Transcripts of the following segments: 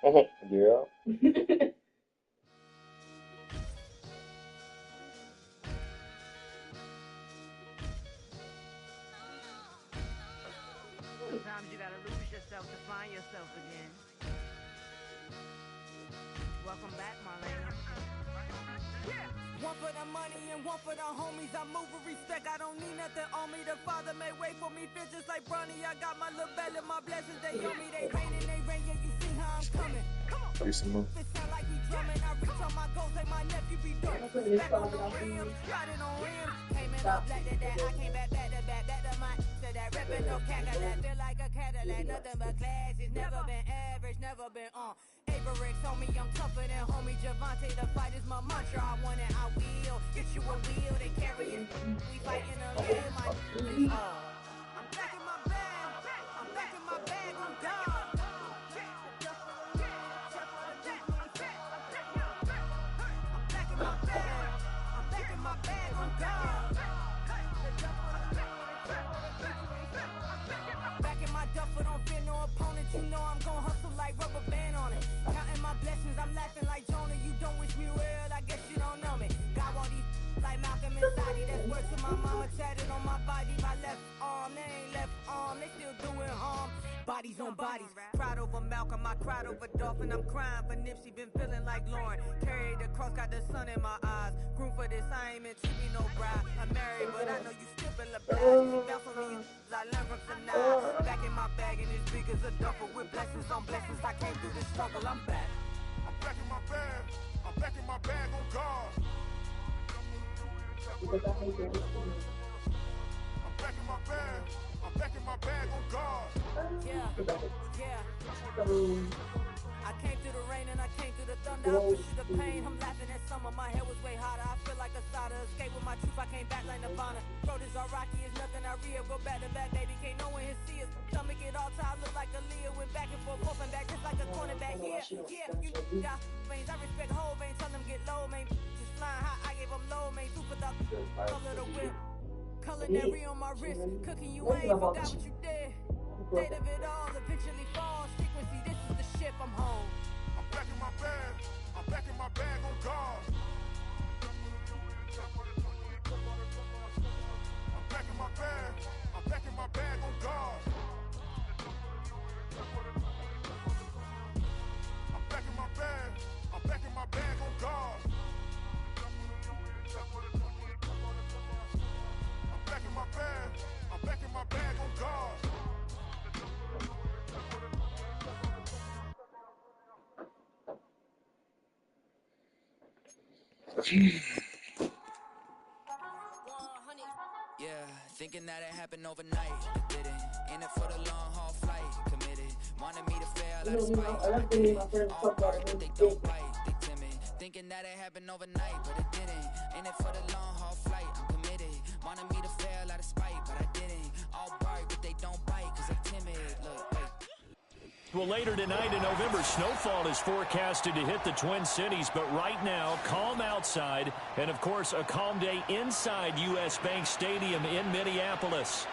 Yeah. Sometimes you gotta lose yourself to find yourself again. Welcome back, Marlena. Yeah. One for the money and one for the homies. I move with respect. I don't need nothing on me. The Father may wait for me. Feel just like Bronny. I got my little belly, my blessings. They on me. They rain and they rain. Yeah, you see how I'm coming. Come on. It sound like we drumming. I reach on my goals like my nephew be doing. Back on the rim, riding on rim. Came in up black to that. I came back to my. To that ripping no Cadillac. Feel like a Cadillac. Nothing but class. It's never been average. Never been on. Averix on me, I'm tougher than homie Javante. The fight is my mantra. I want it, I will. Get you a wheel, they carry it. We fighting a real my I'm back in my bag. I'm back in my bag on God. I'm back in my bag. I'm back in my bag on God. Back in my duffel, don't fear no opponent. You know I'm gon' hustle like rubber band on it. Counting my blessings, I'm laughing like Jonah. You don't wish me well, I guess you don't know me. Got all these like Malcolm and Sadie. That's words to my mama tatted on my body. My left arm, they ain't left arm. They still doing harm. Bodies on bodies. Cried over Malcolm, I cried over Dolphin. I'm crying for Nipsey, been feeling like Lauren. Carried the cross, got the sun in my eyes. Groom for this, I ain't meant to be no bride. I'm married, but I know you still feel a blast. Bounce on me, I learned from tonight. Back in my bag, and it's big as a duffel. With blessings on blessings, I came through this struggle. I'm back. I'm back in my bag. I'm back in my bag on God. I'm back in my bag. I'm back in my bag on God. Yeah. I came through the rain and I came through the thunder. I pushed through the pain. I'm laughing at summer. My hair was way hotter. I feel like a solder. Escape with my truth. I came back like Nirvana. Road is all rocky. It's nothing I real. Go back to back, baby. Can't no one here see us. Stomach it all time. Look like a Leah. Went back and forth and back just like a cornerback here. Yeah, you got veins. I respect whole veins. Tell them get low, man. Just flying high. I gave them low, man. Super the color the whip. Culinary on my wrist. Cooking you ain't forgot what you did. State of it all eventually falls. Frequency, this is the ship. I'm home. I'm back in my bag. I'm back in my bag on God. I'm back in my bag. I'm back in my bag on God. I'm back in my bag. I'm back in my bag on God. I'm back in my bag. I'm back in my bag on God. Yeah, thinking that it happened overnight, it didn't. In it for the long haul flight, committed. Wanted me to fail out of spite, I didn't. All bark, but they don't bite, they timid. Thinking that it happened overnight, but it didn't. In it for the long haul flight, I'm committed. Wanted me to fail out of spite, but I didn't. All bark, but they don't bite, cause they're timid. Look, wait. Well, later tonight in November, snowfall is forecasted to hit the Twin Cities, but right now, calm outside, and of course, a calm day inside U.S. Bank Stadium in Minneapolis.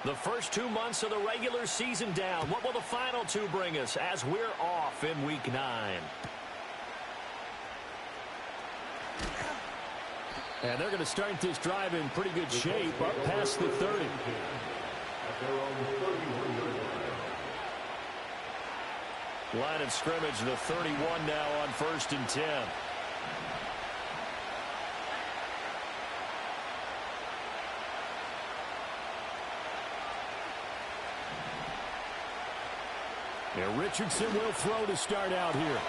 The first 2 months of the regular season down. What will the final two bring us as we're off in Week 9? And they're going to start this drive in pretty good shape up past the 30. Line of scrimmage, the 31 now on 1st and 10. And Richardson will throw to start out here.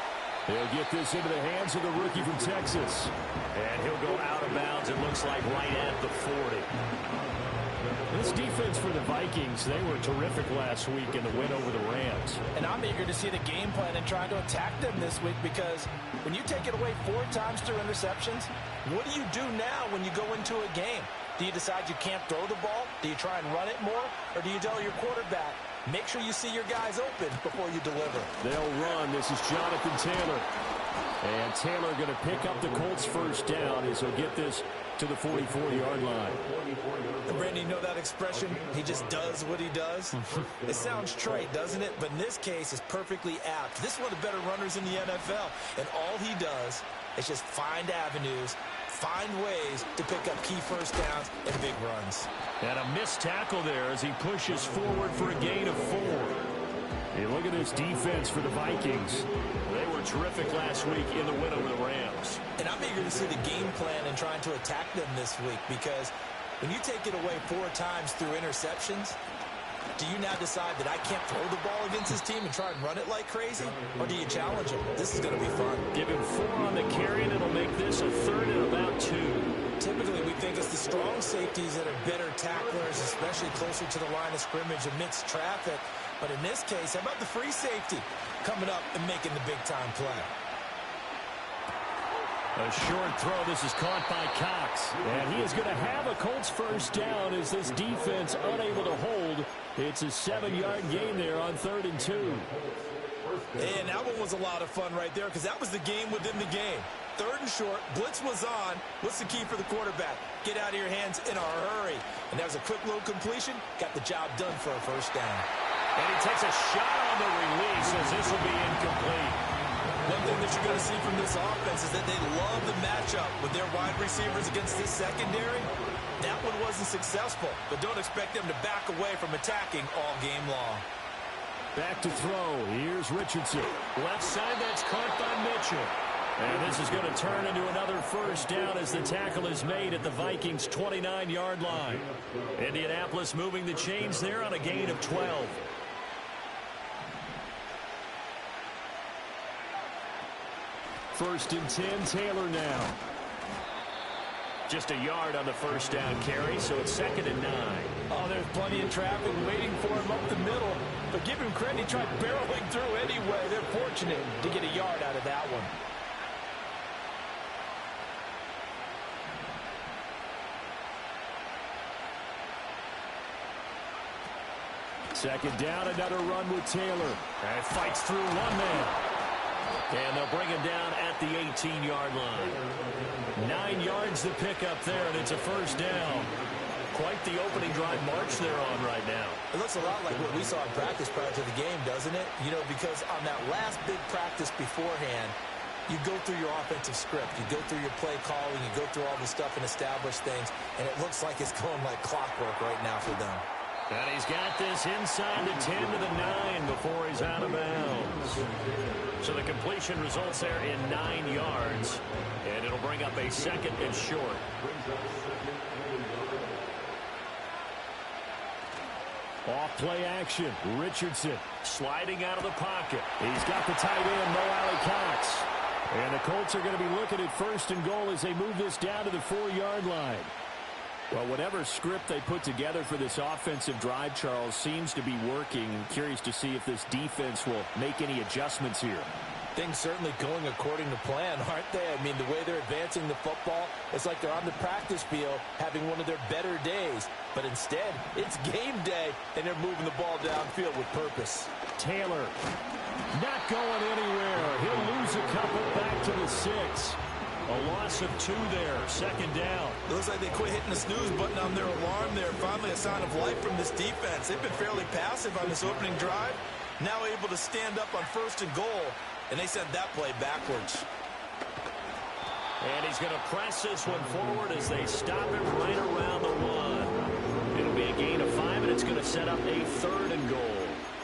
He'll get this into the hands of the rookie from Texas. And he'll go out of bounds, it looks like, right at the 40. This defense for the Vikings, they were terrific last week in the win over the Rams. And I'm eager to see the game plan and trying to attack them this week, because when you take it away 4 times through interceptions, what do you do now when you go into a game? Do you decide you can't throw the ball? Do you try and run it more? Or do you tell your quarterback, make sure you see your guys open before you deliver? They'll run. This is Jonathan Taylor. And Taylor going to pick up the Colts first down as he'll get this to the 44-yard line. And Brandon, you know that expression, he just does what he does? It sounds trite, doesn't it? But in this case, it's perfectly apt. This is one of the better runners in the NFL. And all he does is just find avenues, find ways to pick up key first downs and big runs. And a missed tackle there as he pushes forward for a gain of 4. Hey, look at this defense for the Vikings. They were terrific last week in the win over the Rams. And I'm eager to see the game plan and trying to attack them this week, because when you take it away 4 times through interceptions, do you now decide that I can't throw the ball against this team and try and run it like crazy? Or do you challenge him? This is going to be fun. Give him 4 on the carry, and it'll make this a 3rd and about 2. Typically, we think it's the strong safeties that are better tacklers, especially closer to the line of scrimmage amidst traffic. But in this case, how about the free safety coming up and making the big-time play? A short throw. This is caught by Cox. And he is going to have a Colts first down as this defense unable to hold. It's a 7-yard gain there on 3rd and 2. And that one was a lot of fun right there, because that was the game within the game. 3rd and short, blitz was on. What's the key for the quarterback? Get out of your hands in a hurry. And that was a quick little completion. Got the job done for a first down. And he takes a shot on the release as this will be incomplete. One thing that you're going to see from this offense is that they love the matchup with their wide receivers against this secondary. That one wasn't successful, but don't expect them to back away from attacking all game long. Back to throw. Here's Richardson. Left side, that's caught by Mitchell. And this is going to turn into another first down as the tackle is made at the Vikings' 29-yard line. Indianapolis moving the chains there on a gain of 12. First and 10, Taylor now. Just a yard on the first down carry, so it's 2nd and 9. Oh, there's plenty of traffic waiting for him up the middle. But give him credit, he tried barreling through anyway. They're fortunate to get a yard out of that one. Second down, another run with Taylor. And fights through one man. And they'll bring him down at the 18-yard line. 9 yards to pick up there, and it's a first down. Quite the opening drive march they're on right now. It looks a lot like what we saw in practice prior to the game, doesn't it? You know, because on that last big practice beforehand, you go through your offensive script. You go through your play calling. You go through all the stuff and establish things. And it looks like it's going like clockwork right now for them. And he's got this inside the 10 to the 9 before he's out of bounds. So the completion results there in 9 yards. And it'll bring up a 2nd and short. Off play action. Richardson sliding out of the pocket. He's got the tight end, Mo Alley Cox. And the Colts are going to be looking at 1st and goal as they move this down to the 4-yard line. Well, whatever script they put together for this offensive drive, Charles, seems to be working. I'm curious to see if this defense will make any adjustments here. Things certainly going according to plan, aren't they? I mean, the way they're advancing the football, it's like they're on the practice field having one of their better days. But instead, it's game day, and they're moving the ball downfield with purpose. Taylor not going anywhere. He'll lose a couple back to the 6. A loss of 2 there, 2nd down. It looks like they quit hitting the snooze button on their alarm there. Finally a sign of life from this defense. They've been fairly passive on this opening drive. Now able to stand up on 1st and goal, and they sent that play backwards. And he's going to press this one forward as they stop it right around the 1. It'll be a gain of 5, and it's going to set up a 3rd and goal.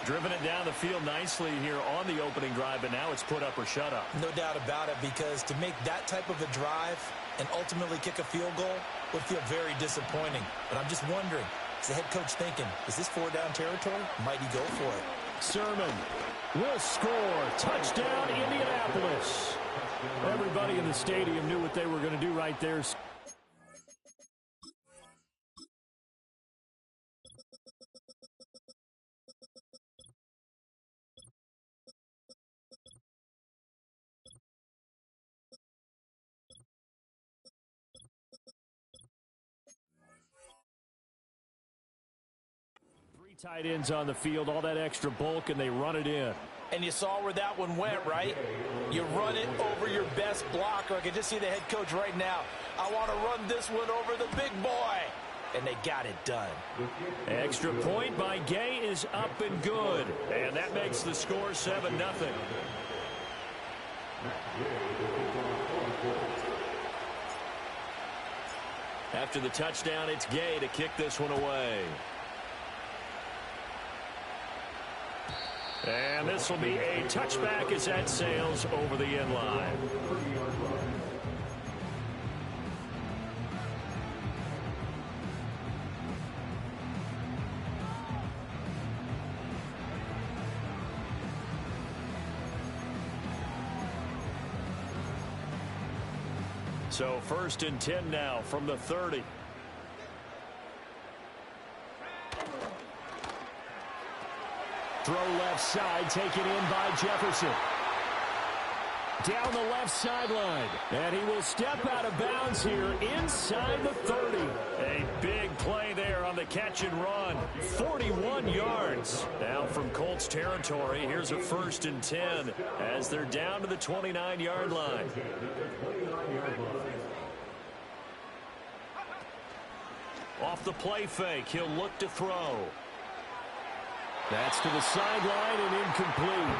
Driven it down the field nicely here on the opening drive, and now it's put up or shut up. No doubt about it, because to make that type of a drive and ultimately kick a field goal would feel very disappointing. But I'm just wondering, is the head coach thinking, is this 4-down territory? Might he go for it? Sermon will score. Touchdown, Indianapolis. Everybody in the stadium knew what they were going to do right there. Tight ends on the field, all that extra bulk, and they run it in. And you saw where that one went, right? You run it over your best blocker. I can just see the head coach right now. I want to run this one over the big boy. And they got it done. Extra point by Gay is up and good. And that makes the score 7-0. After the touchdown, it's Gay to kick this one away. And this will be a touchback as that sails over the end line. So 1st and 10 now from the 30. Throw left side, taken in by Jefferson. Down the left sideline. And he will step out of bounds here inside the 30. A big play there on the catch and run. 41 yards. Now from Colts territory, here's a 1st and 10 as they're down to the 29-yard line. Off the play fake, he'll look to throw. That's to the sideline and incomplete.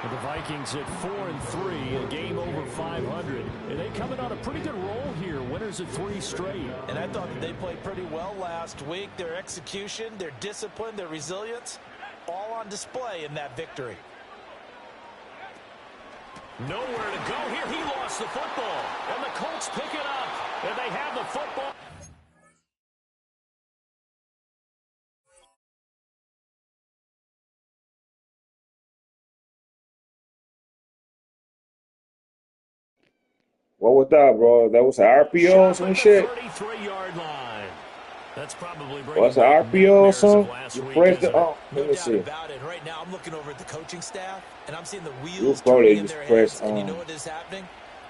The Vikings at 4-3, a game over 500. And they coming on a pretty good roll here. Winners of 3 straight. And I thought that they played pretty well last week. Their execution, their discipline, their resilience, all on display in that victory. Nowhere to go here. He lost the football. And the Colts pick it up. And they have the football. What was that, bro? That was an RPO or some shit? 33-yard line. That's probably what's an RPO or something? You pressed it. Oh, let me see. About it. Right now, I'm looking over at the coaching staff, and I'm seeing the You wheels probably turning in just their press heads. And you know what is happening?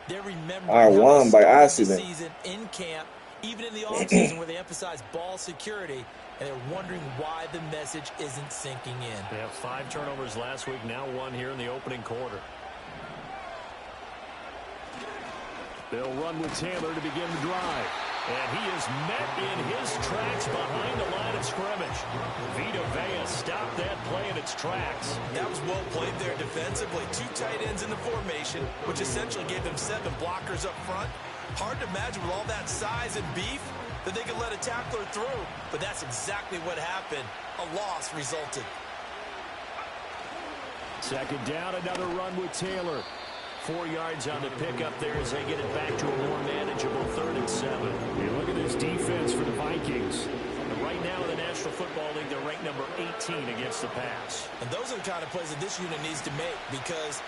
They're remembering I how won they by started the accident. season in camp, even in the offseason where they emphasize ball security, and they're wondering why the message isn't sinking in. They have 5 turnovers last week, now 1 here in the opening quarter. They'll run with Taylor to begin the drive. And he is met in his tracks behind the line of scrimmage. Vita Vea stopped that play in its tracks. That was well played there defensively. 2 tight ends in the formation, which essentially gave them 7 blockers up front. Hard to imagine with all that size and beef that they could let a tackler through. But that's exactly what happened. A loss resulted. 2nd down, another run with Taylor. 4 yards on the pickup there as they get it back to a more manageable 3rd and 7. Hey, look at this defense for the Vikings. And right now in the National Football League, they're ranked number 18 against the pass. And those are the kind of plays that this unit needs to make because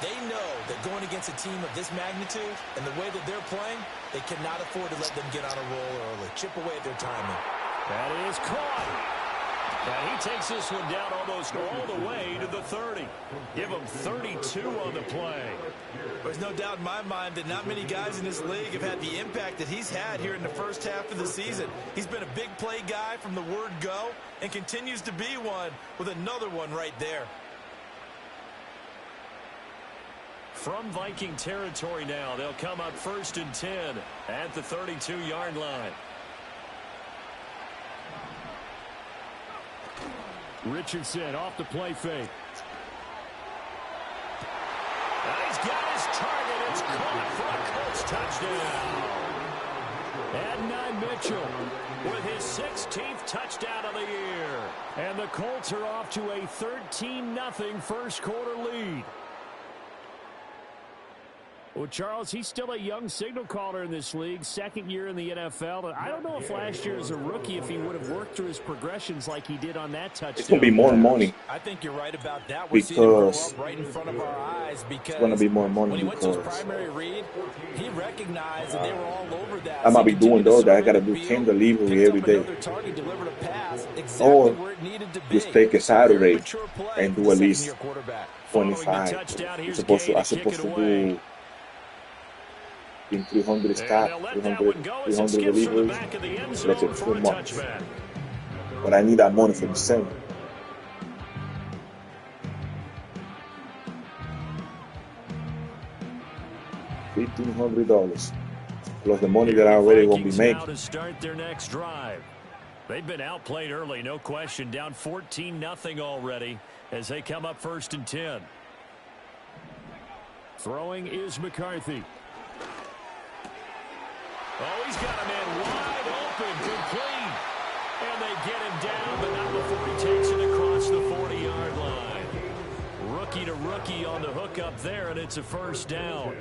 they know that going against a team of this magnitude and the way that they're playing, they cannot afford to let them get on a roll early. Chip away at their timing. That is caught. And he takes this one down almost all the way to the 30. Give him 32 on the play. There's no doubt in my mind that not many guys in this league have had the impact that he's had here in the first half of the season. He's been a big play guy from the word go and continues to be one with another one right there. From Viking territory now, they'll come up 1st and 10 at the 32-yard line. Richardson off the play fake. And he's got his target. It's caught for a Colts touchdown. Adnan Mitchell with his 16th touchdown of the year. And the Colts are off to a 13-0 first quarter lead. Well, Charles, he's still a young signal caller in this league, 2nd year in the NFL. And I don't know if last year as a rookie, if he would have worked through his progressions like he did on that touchdown. It's going to be more money. I think you're right about that. We're seeing him grow up right in front of our eyes because it's going to be more money when he went to his primary read, he recognized that they were all over that. I might be doing those that I got to do 10 delivery every day. Or just take a Saturday and do at least 25. I'm supposed to do in 300 stop, 300 deliveries. That's it, 2 months. But I need that money for December. $1,500 plus the money that I already won't be making. To start their next drive. They've been outplayed early, no question. Down 14-0 already as they come up 1st and 10. Throwing is McCarthy. Oh, he's got a man wide open, complete. And they get him down, but not before he takes it across the 40-yard line. Rookie to rookie on the hook up there, and it's a 1st down.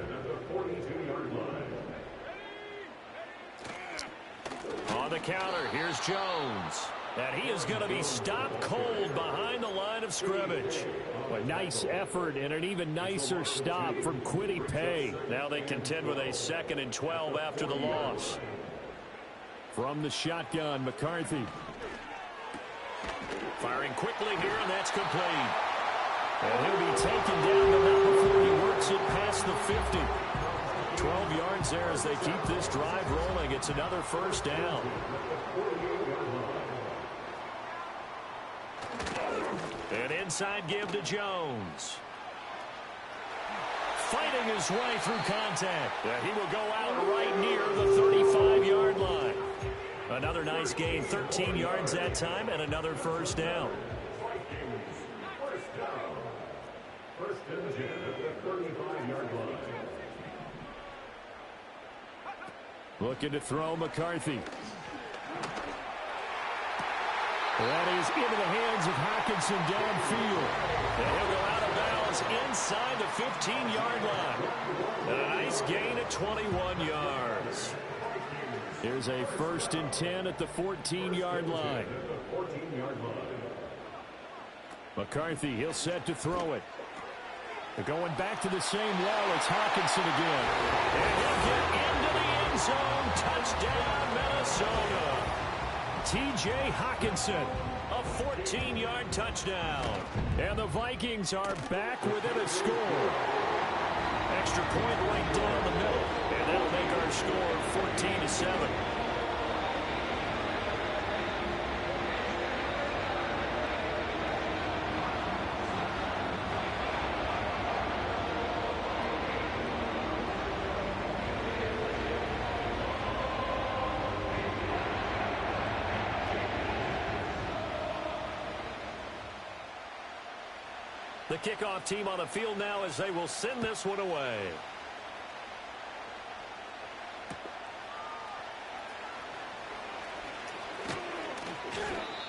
On the counter, here's Jones. And he is going to be stopped cold behind the line of scrimmage. A nice effort and an even nicer stop from Kwity Paye. Now they contend with a 2nd and 12 after the loss. From the shotgun, McCarthy. Firing quickly here, and that's complete. And he'll be taken down, but not before he works it past the 50. 12 yards there as they keep this drive rolling. It's another 1st down. An inside give to Jones. Fighting his way through contact. He will go out right near the 35-yard line. Another nice gain, 13 yards that time, and another 1st down. Looking to throw McCarthy. That is into the hands of Hockenson downfield. And he'll go out of bounds inside the 15-yard line. And a nice gain at 21 yards. Here's a 1st and 10 at the 14-yard line. McCarthy, he'll set to throw it. They're going back to the same wall. It's Hockenson again. And he'll get into the end zone. Touchdown, Minnesota. T.J. Hockenson, a 14-yard touchdown. And the Vikings are back within a score. Extra point right down the middle. And that'll make our score 14-7. The kickoff team on the field now as they will send this one away.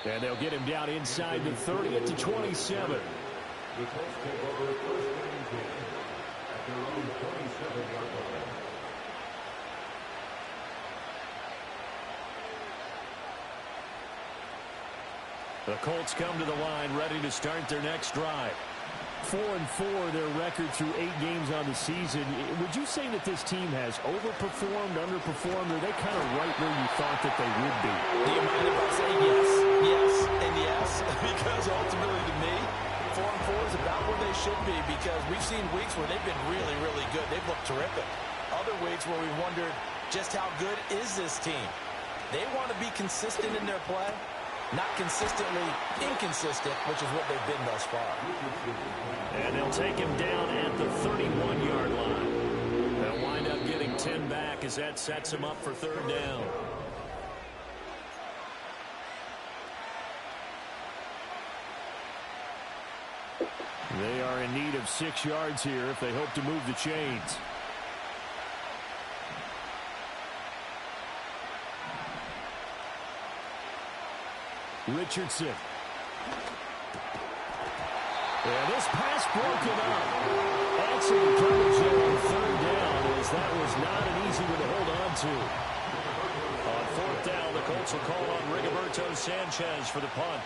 And they'll get him down inside the 30 at the 27. The Colts come to the line ready to start their next drive. 4-4 their record through 8 games on the season. Would you say that this team has overperformed, underperformed, or are they kind of right where you thought that they would be? Do you mind if I say yes? Yes and yes, because ultimately to me, 4-4 is about where they should be, because we've seen weeks where they've been really, really good. They've looked terrific. Other weeks where we wondered just how good is this team. They want to be consistent in their play. Not consistently inconsistent, which is what they've been thus far. And they'll take him down at the 31-yard line. They'll wind up getting 10 back as that sets him up for 3rd down. They are in need of 6 yards here if they hope to move the chains. Richardson. And this pass broken up. Excellent coverage there on 3rd down, as that was not an easy one to hold on to. On 4th down, the Colts will call on Rigoberto Sanchez for the punt.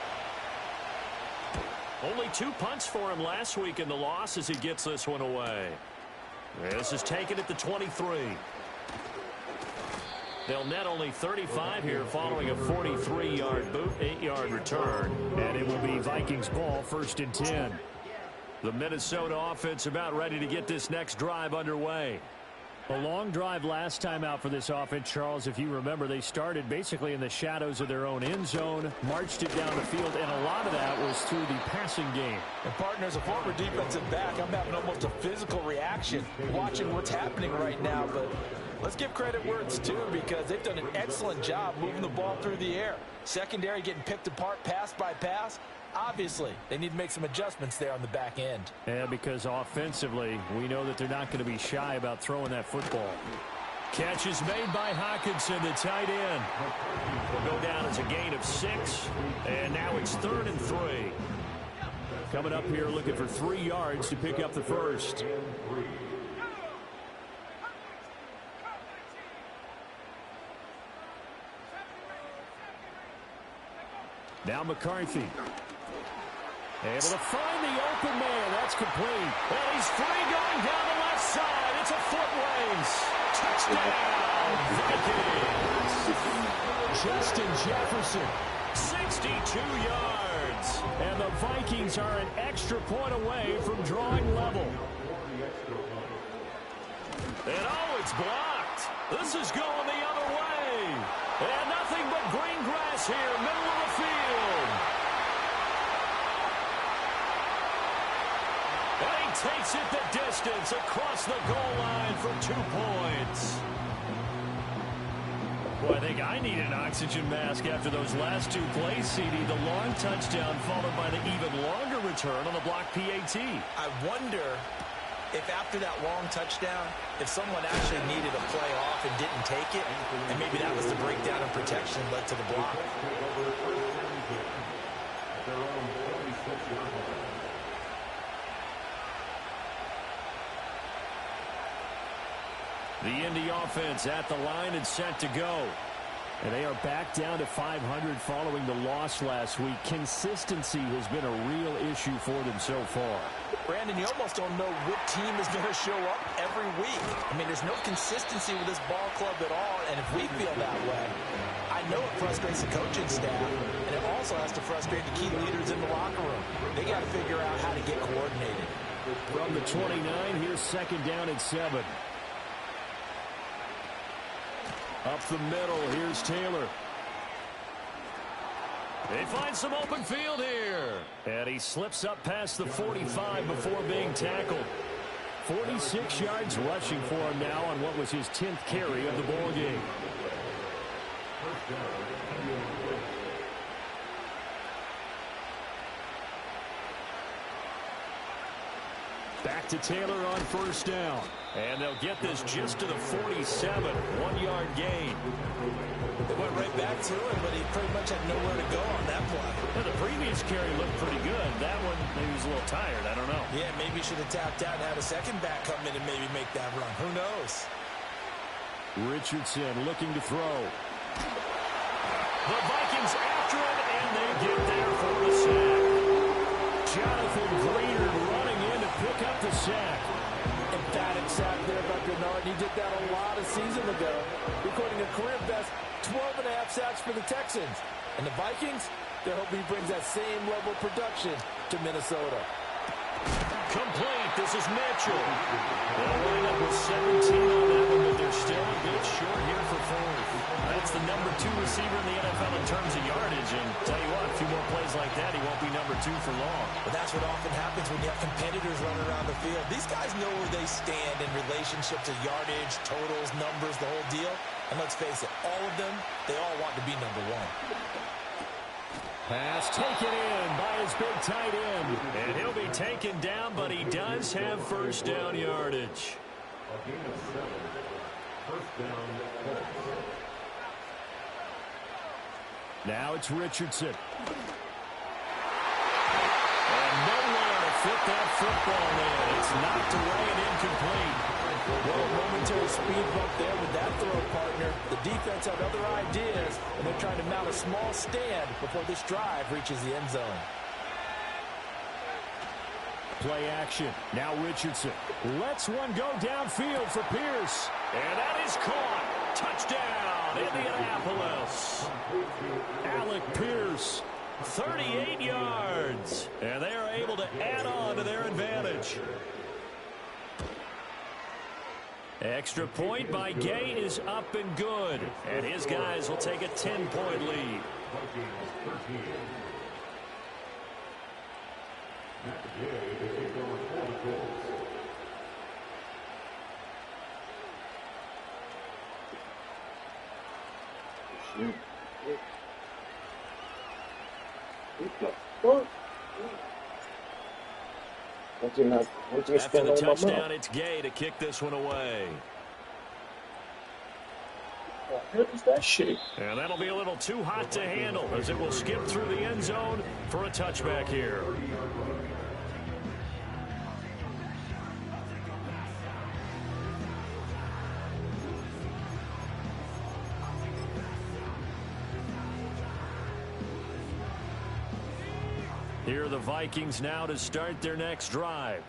Only 2 punts for him last week in the loss as he gets this one away. This is taken at the 23. They'll net only 35 here following a 43-yard boot, 8-yard return. And it will be Vikings ball, 1st and 10. The Minnesota offense about ready to get this next drive underway. A long drive last time out for this offense, Charles. If you remember, they started basically in the shadows of their own end zone, marched it down the field, and a lot of that was through the pass passing game. And partner, as a former defensive back, I'm having almost a physical reaction watching what's happening right now. But let's give credit where it's due, because they've done an excellent job moving the ball through the air. Secondary getting picked apart pass by pass. Obviously, they need to make some adjustments there on the back end. Yeah, because offensively, we know that they're not going to be shy about throwing that football. Catch is made by Hockenson, the tight end. Will go down as a gain of 6, and now it's 3rd and 3. Coming up here looking for 3 yards to pick up the first. Now McCarthy. Able to find the open man. That's complete. And he's free going down the left side. It's a foot race. Touchdown, Vikings. Justin Jefferson, 62 yards. And the Vikings are an extra point away from drawing level. And oh, it's blocked. This is going the other way. And nothing but green grass here, middle of the field. And he takes it the distance across the goal line for 2 points. Well, I think I need an oxygen mask after those last 2 plays, CD. The long touchdown followed by the even longer return on the block PAT. I wonder if after that long touchdown, if someone actually needed a play off and didn't take it, and maybe that was the breakdown in protection that led to the block. The Indy offense at the line and set to go. And they are back down to 500 following the loss last week. Consistency has been a real issue for them so far. Brandon, you almost don't know what team is going to show up every week. I mean, there's no consistency with this ball club at all, and if we feel that way, I know it frustrates the coaching staff, and it also has to frustrate the key leaders in the locker room. They got to figure out how to get coordinated. From the 29, here's 2nd down and 7. Up the middle, here's Taylor. They find some open field here. And he slips up past the 45 before being tackled. 46 yards rushing for him now on what was his 10th carry of the ball game. Back to Taylor on 1st down. And they'll get this just to the 47. 1-yard gain. They went right back to him, but he pretty much had nowhere to go on that play. Well, the previous carry looked pretty good. That one, maybe he was a little tired. I don't know. Yeah, maybe he should have tapped out and had a second back come in and maybe make that run. Who knows? Richardson looking to throw. The Vikings after it, and they get there for the sack. Jonathan Greenard running in to pick up the sack. Emphatic sack there by Bernard. He did that a lot of season ago, recording a career best 12.5 sacks for the Texans. And the Vikings, they're hoping he brings that same level of production to Minnesota. Complete. This is Mitchell. They'll line up with 17 on that one, but they're still a bit short here for 4th. That's the number 2 receiver in the NFL in terms of yardage. And tell you what, a few more plays like that, he won't be number 2 for long. But that's what often happens when you have competitors running around the field. These guys know where they stand in relationship to yardage, totals, numbers, the whole deal. And let's face it, all of them, they all want to be number 1. Pass taken in by his big tight end. And he'll be taken down, but he does have 1st down yardage. Now it's Richardson. And nowhere to fit that football in. It's knocked away and incomplete. Well, momentary speed bump there with that throw, partner. The defense had other ideas, and they're trying to mount a small stand before this drive reaches the end zone. Play action. Now Richardson lets one go downfield for Pierce. And that is caught. Touchdown, Indianapolis. Alec Pierce, 38 yards. And they are able to add on to their advantage. Extra point by Gay is up and good. And his guys will take a 10-point lead. After the touchdown, it's Gay to kick this one away. What is that shit? And that'll be a little too hot to handle as it will skip through the end zone for a touchback here. Here are the Vikings now to start their next drive.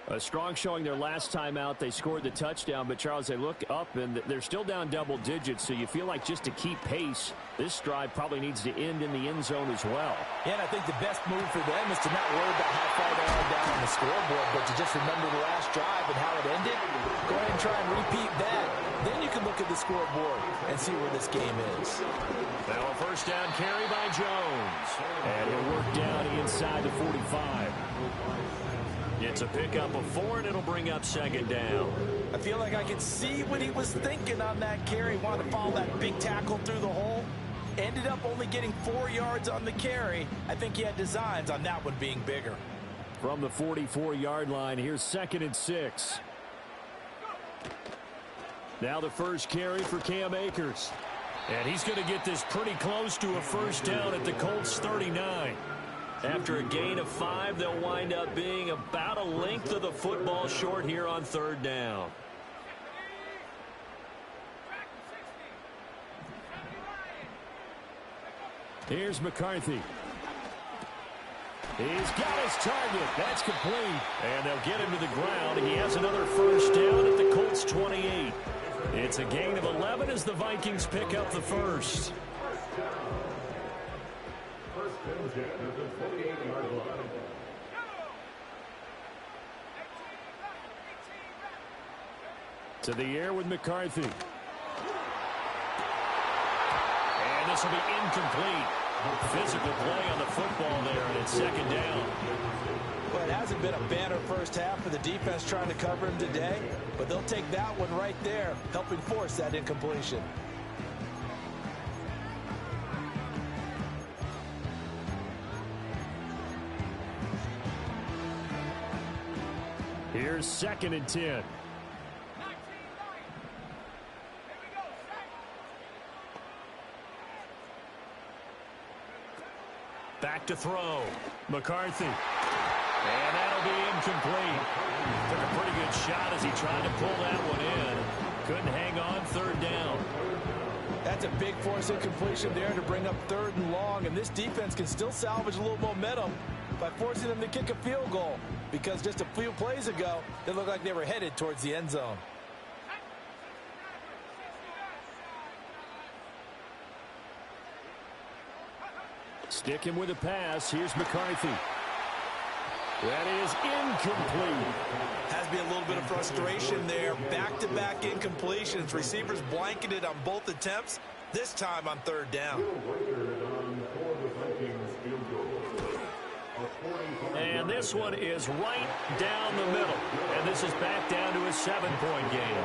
A strong showing their last time out. They scored the touchdown, but Charles, they look up and they're still down double digits, so you feel like just to keep pace, this drive probably needs to end in the end zone as well. Yeah, and I think the best move for them is to not worry about how far they are down on the scoreboard, but to just remember the last drive and how it ended. Go ahead and try and repeat that. Then you can look at the scoreboard and see where this game is. Now a first down carry by Jones. And he'll work down inside the 45. It's a pickup of 4, and it'll bring up second down. I feel like I can see what he was thinking on that carry. Wanted to follow that big tackle through the hole. Ended up only getting 4 yards on the carry. I think he had designs on that one being bigger. From the 44-yard line, here's 2nd and 6. Now the first carry for Cam Akers. And he's going to get this pretty close to a first down at the Colts 39. After a gain of 5, they'll wind up being about a length of the football short here on 3rd down. Here's McCarthy. He's got his target. That's complete. And they'll get him to the ground. He has another first down at the Colts 28. It's a gain of 11 as the Vikings pick up the first. To the air with McCarthy. And this will be incomplete. Physical play on the football there, and it's 2nd down. Well, it hasn't been a banner first half for the defense trying to cover him today, but they'll take that one right there, helping force that incompletion. Here's 2nd and 10. Back to throw. McCarthy. And that'll be incomplete. Took a pretty good shot as he tried to pull that one in. Couldn't hang on 3rd down. That's a big force incompletion there to bring up 3rd and long, and this defense can still salvage a little momentum by forcing them to kick a field goal, because just a few plays ago, they looked like they were headed towards the end zone. Sticking with a pass. Here's McCarthy. That is incomplete. Has to be a little bit of frustration there. Back-to-back incompletions. Receivers blanketed on both attempts, this time on 3rd down. And this one is right down the middle. And this is back down to a 7-point game.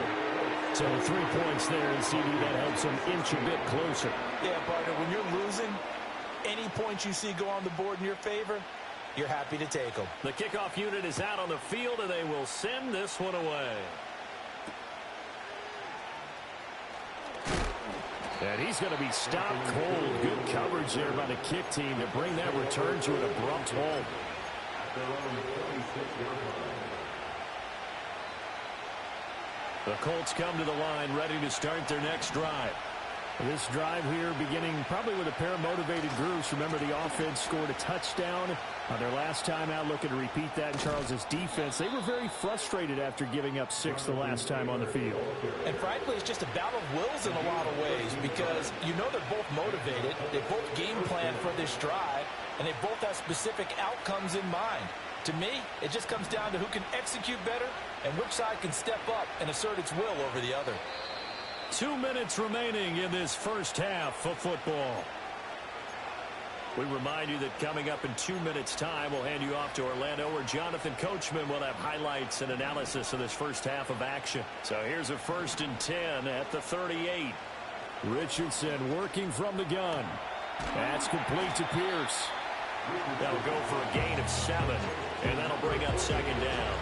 So 3 points there, and CD, that helps them inch a bit closer. Yeah, partner, when you're losing, any points you see go on the board in your favor, you're happy to take them. The kickoff unit is out on the field, and they will send this one away. And he's going to be stopped cold. Good coverage there by the kick team to bring that return to an abrupt halt. The Colts come to the line, ready to start their next drive. This drive here beginning probably with a pair of motivated groups. Remember, the offense scored a touchdown on their last time out, looking to repeat that in Charles's defense. They were very frustrated after giving up 6 the last time on the field. And frankly, it's just a battle of wills in a lot of ways, because you know they're both motivated. They both game plan for this drive, and they both have specific outcomes in mind. To me, it just comes down to who can execute better and which side can step up and assert its will over the other. 2 minutes remaining in this first half of football. We remind you that coming up in 2 minutes' time, we'll hand you off to Orlando, where Jonathan Coachman will have highlights and analysis of this first half of action. So here's a 1st and 10 at the 38. Richardson working from the gun. That's complete to Pierce. That'll go for a gain of 7, and that'll bring up 2nd down.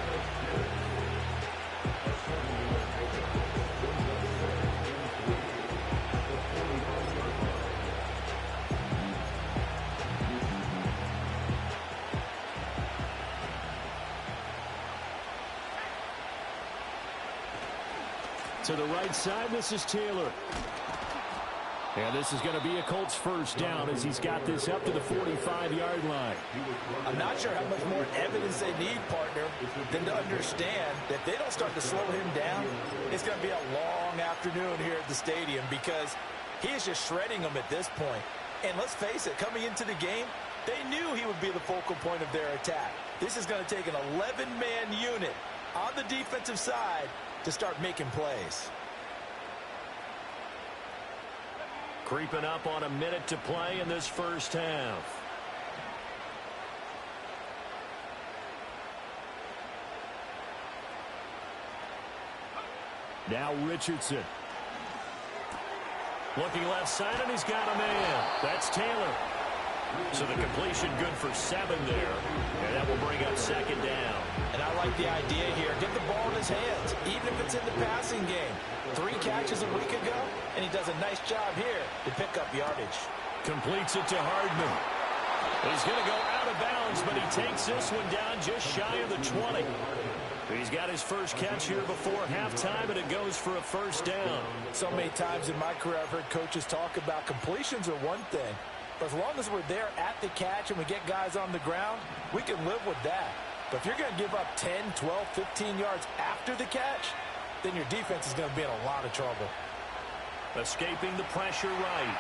To the right side, this is Taylor. And this is going to be a Colts 1st down as he's got this up to the 45-yard line. I'm not sure how much more evidence they need, partner, than to understand that if they don't start to slow him down, it's going to be a long afternoon here at the stadium because he is just shredding them at this point. And let's face it, coming into the game, they knew he would be the focal point of their attack. This is going to take an 11-man unit on the defensive side to start making plays. Creeping up on a minute to play in this first half. Now Richardson. Looking left side, and he's got a man. That's Taylor. So the completion good for 7 there. And that will bring up 2nd down. And I like the idea here. Get the ball in his hands, even if it's in the passing game. 3 catches a week ago, and he does a nice job here to pick up yardage. Completes it to Hardman. He's going to go out of bounds, but he takes this one down just shy of the 20. He's got his first catch here before halftime, and it goes for a 1st down. So many times in my career I've heard coaches talk about completions are one thing. But as long as we're there at the catch and we get guys on the ground, we can live with that. But if you're going to give up 10, 12, 15 yards after the catch, then your defense is going to be in a lot of trouble. Escaping the pressure right.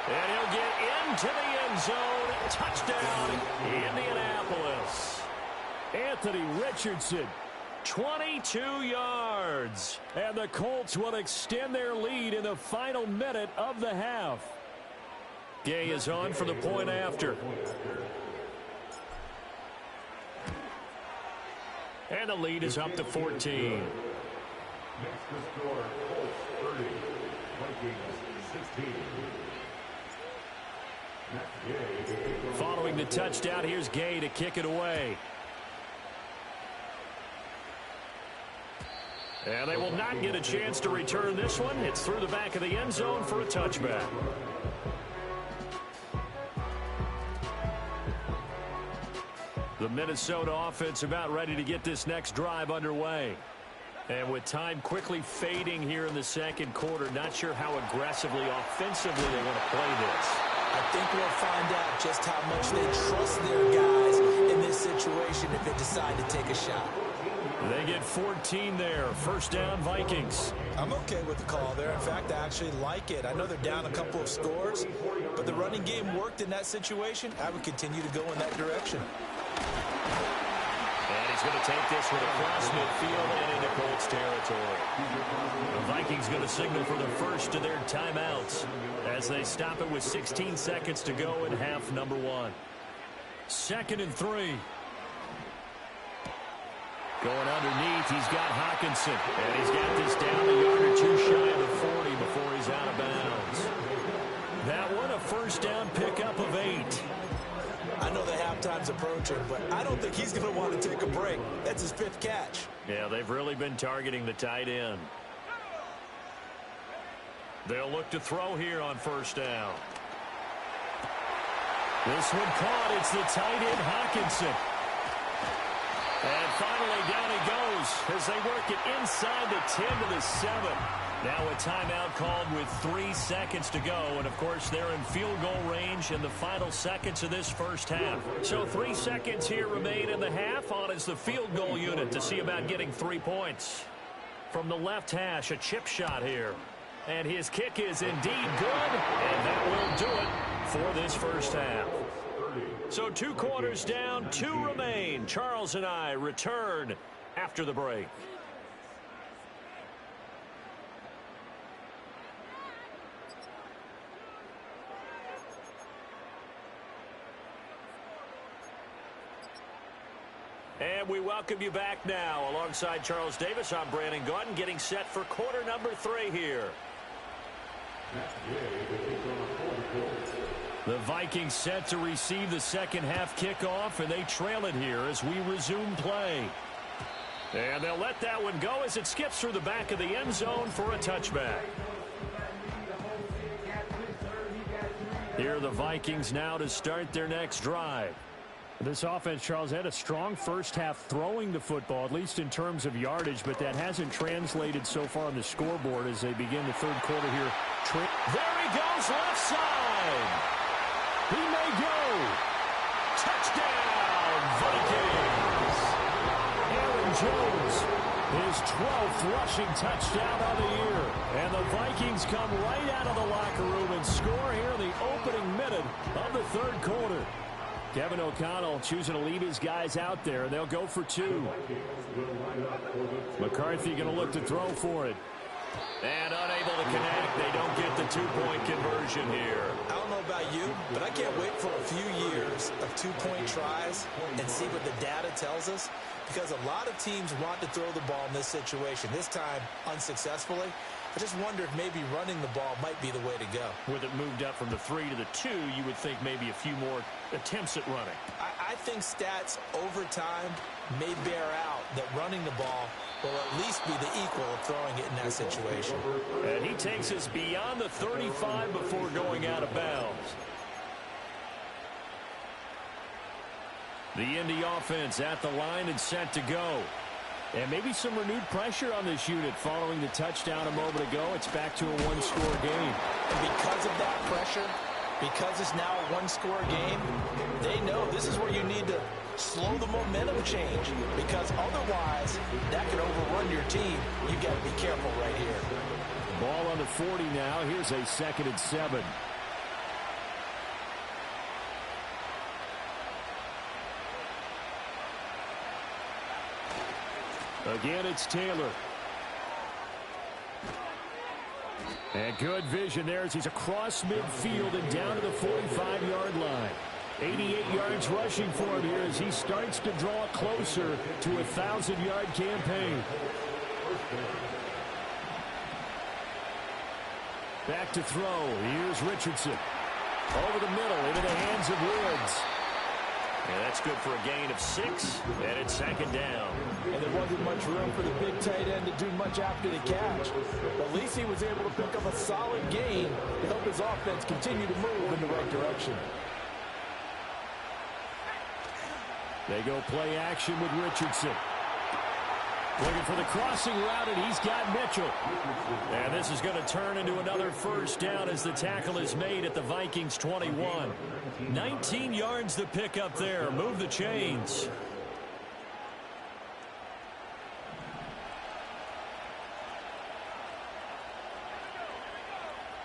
And he'll get into the end zone. Touchdown, Indianapolis. Anthony Richardson. 22 yards. And the Colts will extend their lead in the final minute of the half. Gay is on for the point after. And the lead is up to 14. Next to score, Colts 30, Vikings 16. Following the touchdown, here's Gay to kick it away. And they will not get a chance to return this one. It's through the back of the end zone for a touchback. The Minnesota offense about ready to get this next drive underway. And with time quickly fading here in the second quarter, not sure how aggressively, offensively they want to play this. I think we'll find out just how much they trust their guys in this situation if they decide to take a shot. They get 14 there. 1st down, Vikings. I'm okay with the call there. In fact, I actually like it. I know they're down a couple of scores, but the running game worked in that situation. I would continue to go in that direction. And he's going to take this one across midfield and into Colts territory. The Vikings going to signal for the first of their timeouts as they stop it with 16 seconds to go in half number 1. 2nd and 3. Going underneath, he's got Hawkinson. And he's got this down a yard or 2 shy of the 40 before he's out of bounds. That one, a 1st down pickup of 8. I know the halftime's approaching, but I don't think he's going to want to take a break. That's his 5th catch. Yeah, they've really been targeting the tight end. They'll look to throw here on 1st down. This one caught. It's the tight end, Hawkinson. And finally, down he goes as they work it inside the 10 to the 7. Now a timeout called with 3 seconds to go. And, of course, they're in field goal range in the final seconds of this first half. So 3 seconds here remain in the half. On is the field goal unit to see about getting 3 points. From the left hash, a chip shot here. And his kick is indeed good. And that will do it for this first half. So 2 quarters down, 2 remain. Charles and I return after the break. And we welcome you back now. Alongside Charles Davis, I'm Brandon Gaudin, getting set for quarter number 3 here. The Vikings set to receive the second half kickoff, and they trail it here as we resume play. And they'll let that one go as it skips through the back of the end zone for a touchback. Here are the Vikings now to start their next drive. This offense, Charles, had a strong first half throwing the football, at least in terms of yardage, but that hasn't translated so far on the scoreboard as they begin the third quarter here. There he goes, left side. He may go. Touchdown, Vikings. Aaron Jones, his 12th rushing touchdown of the year. And the Vikings come right out of the locker room and score here in the opening minute of the third quarter. Kevin O'Connell choosing to leave his guys out there. They'll go for 2. McCarthy going to look to throw for it. And unable to connect. They don't get the 2-point conversion here. I don't know about you, but I can't wait for a few years of 2-point tries and see what the data tells us. Because a lot of teams want to throw the ball in this situation. This time, unsuccessfully. I just wonder if maybe running the ball might be the way to go. With it moved up from the 3 to the 2, you would think maybe a few more attempts at running. I think stats over time may bear out that running the ball will at least be the equal of throwing it in that situation. And he takes us beyond the 35 before going out of bounds. The Indy offense at the line and set to go. And maybe some renewed pressure on this unit following the touchdown a moment ago. It's back to a one-score game. And because of that pressure, because it's now a one-score game, they know this is where you need to slow the momentum change. Because otherwise, that could overrun your team. You've got to be careful right here. Ball on the 40 now. Here's a 2nd and 7. Again, it's Taylor. And good vision there as he's across midfield and down to the 45-yard line. 88 yards rushing for him here as he starts to draw closer to a 1,000-yard campaign. Back to throw. Here's Richardson. Over the middle into the hands of Woods. And that's good for a gain of 6, and it's 2nd down. And there wasn't much room for the big tight end to do much after the catch. But at least he was able to pick up a solid gain to help his offense continue to move in the right direction. They go play action with Richardson. Looking for the crossing route, and he's got Mitchell. And this is going to turn into another first down as the tackle is made at the Vikings 21. 19 yards to pick up there. Move the chains.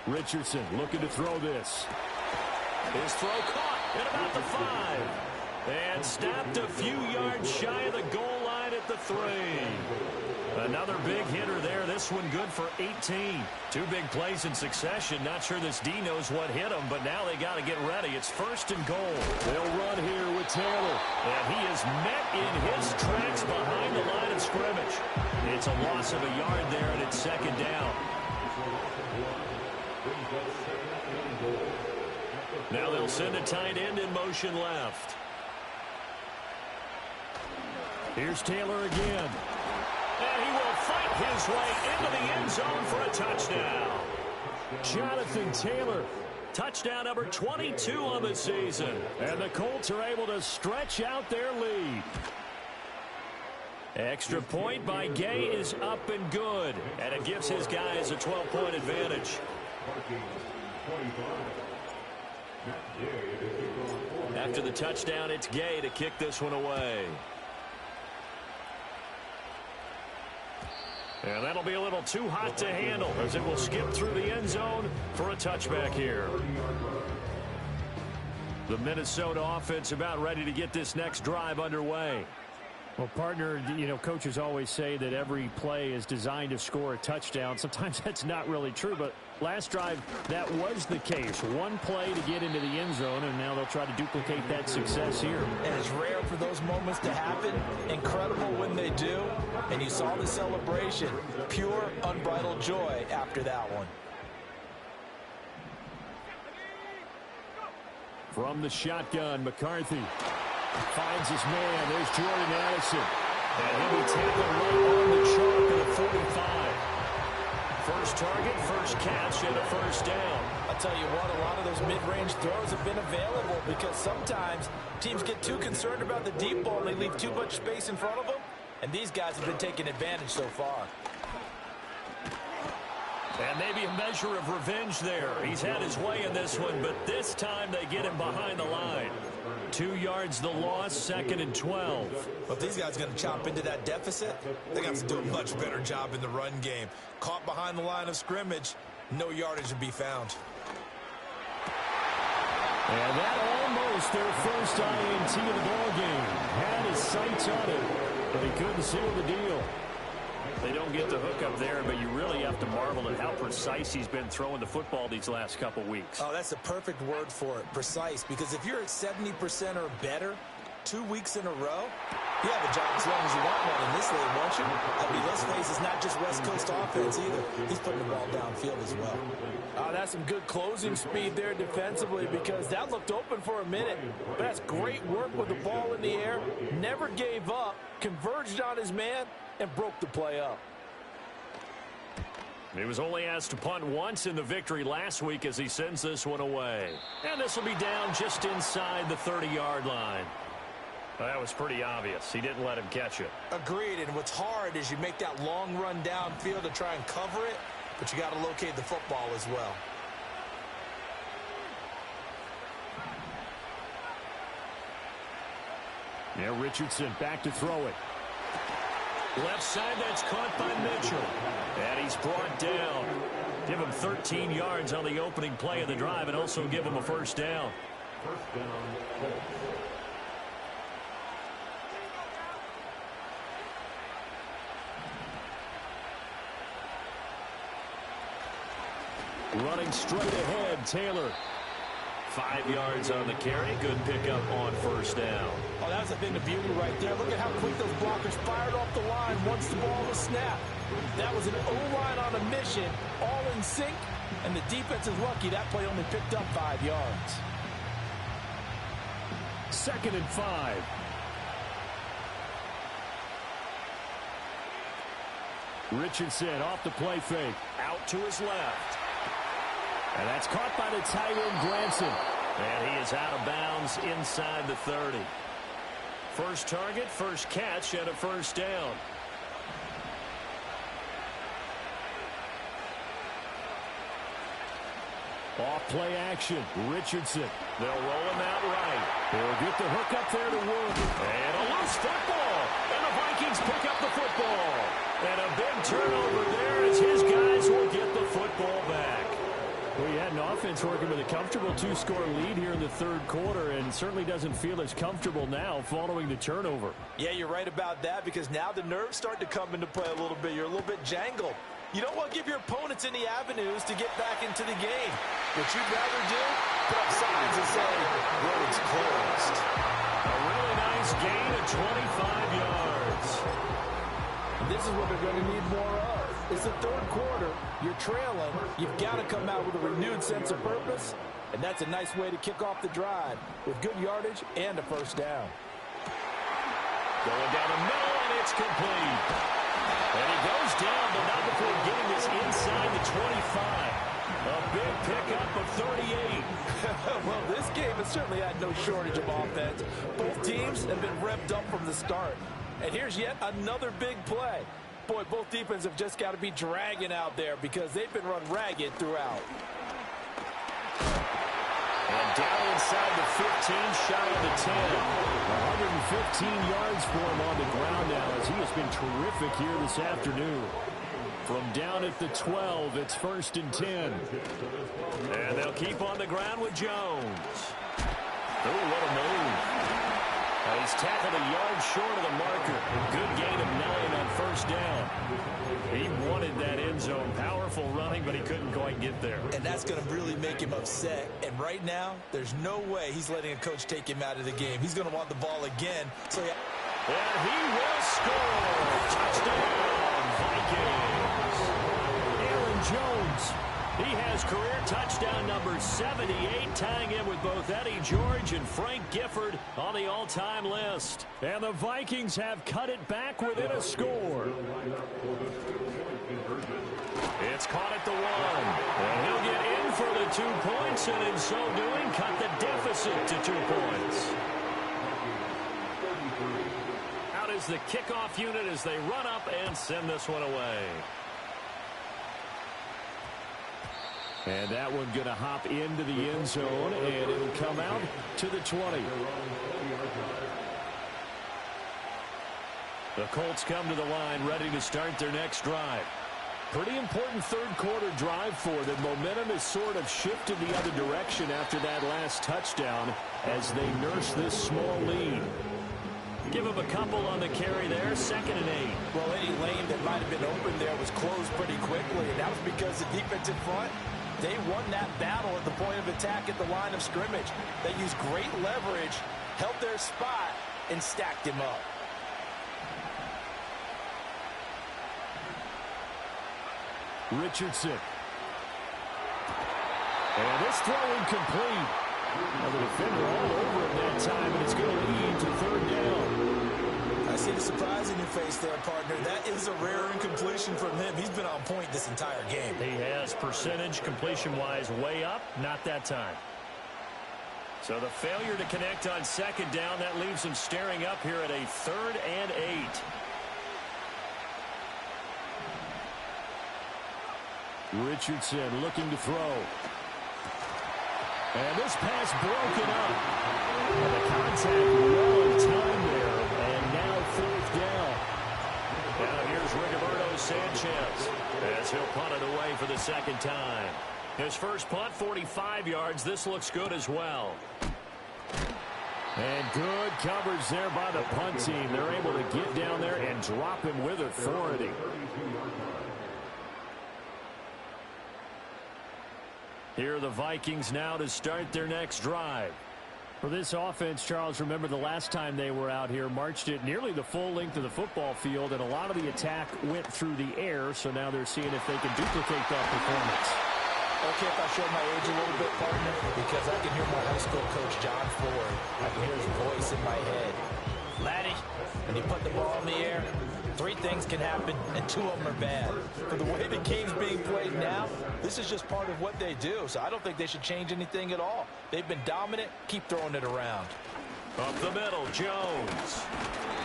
Richardson looking to throw this. His throw caught at about the 5. And stopped a few yards shy of the goal line at the 3. Another big hitter there. This one good for 18. 2 big plays in succession. Not sure this D knows what hit him, but now they got to get ready. It's 1st and goal. They'll run here with Taylor. And he is met in his tracks behind the line of scrimmage. It's a loss of a yard there, and it's 2nd down. Now they'll send a tight end in motion left. Here's Taylor again. And he will fight his way into the end zone for a touchdown. Jonathan Taylor, touchdown number 22 on the season. And the Colts are able to stretch out their lead. Extra point by Gay is up and good. And it gives his guys a 12-point advantage. After the touchdown, it's Gay to kick this one away. And that'll be a little too hot to handle as it will skip through the end zone for a touchback here. The Minnesota offense about ready to get this next drive underway. Well, partner, you know, coaches always say that every play is designed to score a touchdown. Sometimes that's not really true, but last drive, that was the case. One play to get into the end zone, and now they'll try to duplicate that success here. And it's rare for those moments to happen. Incredible when they do. And you saw the celebration. Pure, unbridled joy after that one. From the shotgun, McCarthy finds his man. There's Jordan Addison. And he'll be tackled right on the chalk at a 45. First target, first catch, and a first down. I'll tell you what, a lot of those mid-range throws have been available because sometimes teams get too concerned about the deep ball and they leave too much space in front of them. And these guys have been taking advantage so far. And maybe a measure of revenge there. He's had his way in this one, but this time they get him behind the line. 2 yards the loss, 2nd and 12. But these guys are going to chop into that deficit. They're going to have to do a much better job in the run game. Caught behind the line of scrimmage, no yardage to be found. And that almost their first INT of the ball game. Had his sights on it, but he couldn't seal the deal. They don't get the hook up there, but you really have to marvel at how precise he's been throwing the football these last couple weeks. Oh, that's a perfect word for it, precise, because if you're at 70% or better 2 weeks in a row, you have a job as long as you want one in this league, won't you? I mean, let's face it, it's not just West Coast offense either. He's putting the ball downfield as well. That's some good closing speed there defensively because that looked open for a minute. But that's great work with the ball in the air. Never gave up, converged on his man, and broke the play up. He was only asked to punt once in the victory last week as he sends this one away. And this will be down just inside the 30-yard line. Well, that was pretty obvious. He didn't let him catch it. Agreed, and what's hard is you make that long run downfield to try and cover it, but you got to locate the football as well. Now Richardson back to throw it. Left side, that's caught by Mitchell. And he's brought down. Give him 13 yards on the opening play of the drive and also give him a first down. First down. Running straight ahead, Taylor. 5 yards on the carry. Good pickup on first down. Oh, that was a thing of beauty right there. Look at how quick those blockers fired off the line once the ball was snapped. That was an O-line on a mission, all in sync, and the defense is lucky that play only picked up 5 yards. 2nd and 5. Richardson off the play fake. Out to his left. And that's caught by the tight end, Granson. And he is out of bounds inside the 30. First target, first catch, and a first down. Off play action, Richardson. They'll roll him out right. They'll get the hook up there to Wood. And a loose football. And the Vikings pick up the football. And a big turnover there as his guys will get the football back. Well, he had an offense working with a comfortable 2-score lead here in the third quarter and certainly doesn't feel as comfortable now following the turnover. Yeah, you're right about that because now the nerves start to come into play a little bit. You're a little bit jangled. You don't want to give your opponents any avenues to get back into the game. What you'd rather do, put up signs and say, road's closed. A really nice gain of 25 yards. This is what they're going to need more of. It's the third quarter. You're trailing. You've got to come out with a renewed sense of purpose, and that's a nice way to kick off the drive with good yardage and a first down. Going down the middle, and it's complete. And he goes down, but not before getting this inside the 25. A big pickup of 38. Well, this game has certainly had no shortage of offense. Both teams have been revved up from the start. And here's yet another big play. Boy, both defenses have just got to be dragging out there because they've been run ragged throughout. And down inside the 15, shy of the 10. 115 yards for him on the ground now as he has been terrific here this afternoon. From down at the 12, it's 1st and 10. And they'll keep on the ground with Jones. Oh, what a move. He was tackled a yard short of the marker. Good gain of 9 on first down. He wanted that end zone. Powerful running, but he couldn't quite get there. And that's going to really make him upset. And right now, there's no way he's letting a coach take him out of the game. He's going to want the ball again. So yeah. And he will score. Touchdown, Vikings. Aaron Jones. He has career touchdown number 78, tying in with both Eddie George and Frank Gifford on the all-time list. And the Vikings have cut it back within a score. It's caught at the 1. And he'll get in for the 2 points, and in so doing, cut the deficit to 2 points. Out is the kickoff unit as they run up and send this one away. And that one going to hop into the end zone, and it'll come out to the 20. The Colts come to the line, ready to start their next drive. Pretty important third-quarter drive for them. Momentum has sort of shifted the other direction after that last touchdown as they nurse this small lead. Give him a couple on the carry there, 2nd and 8. Well, any lane that might have been open there was closed pretty quickly, and that was because the defensive front, they won that battle at the point of attack at the line of scrimmage. They used great leverage, held their spot, and stacked him up. Richardson. And this throw incomplete. Well, the defender all over him that time, and it's going to lead to 3rd down. I see the surprise in your face there, partner. That is a rare incompletion from him. He's been on point this entire game. He has percentage completion-wise way up, not that time. So the failure to connect on 2nd down, that leaves him staring up here at a 3rd and 8. Richardson looking to throw. And this pass broken up. And the contact well timed there. And now 4th down. Now here's Rigoberto Sanchez as he'll punt it away for the 2nd time. His first punt, 45 yards. This looks good as well. And good coverage there by the punt team. They're able to get down there and drop him with authority. Here are the Vikings now to start their next drive. For this offense, Charles, remember the last time they were out here, marched it nearly the full length of the football field, and a lot of the attack went through the air, so now they're seeing if they can duplicate that performance. Okay, if I show my age a little bit, partner, because I can hear my high school coach, John Ford. I can hear his voice in my head. Laddie, when you put the ball in the air, 3 things can happen, and 2 of them are bad. For the way the game's being played now, this is just part of what they do, so I don't think they should change anything at all. They've been dominant. Keep throwing it around. Up the middle, Jones.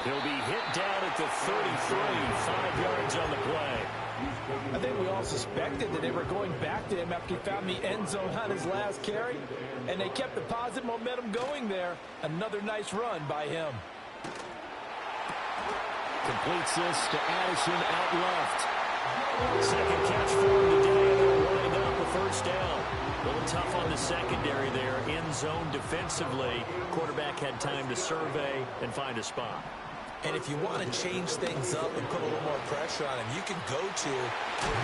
He'll be hit down at the 33, 5 yards on the play. I think we all suspected that they were going back to him after he found the end zone on his last carry, and they kept the positive momentum going there. Another nice run by him. Completes this to Addison out left. 2nd catch for him today, and they'll wind up a 1st down. A little tough on the secondary there. End zone defensively. Quarterback had time to survey and find a spot. And if you want to change things up and put a little more pressure on him, you can go to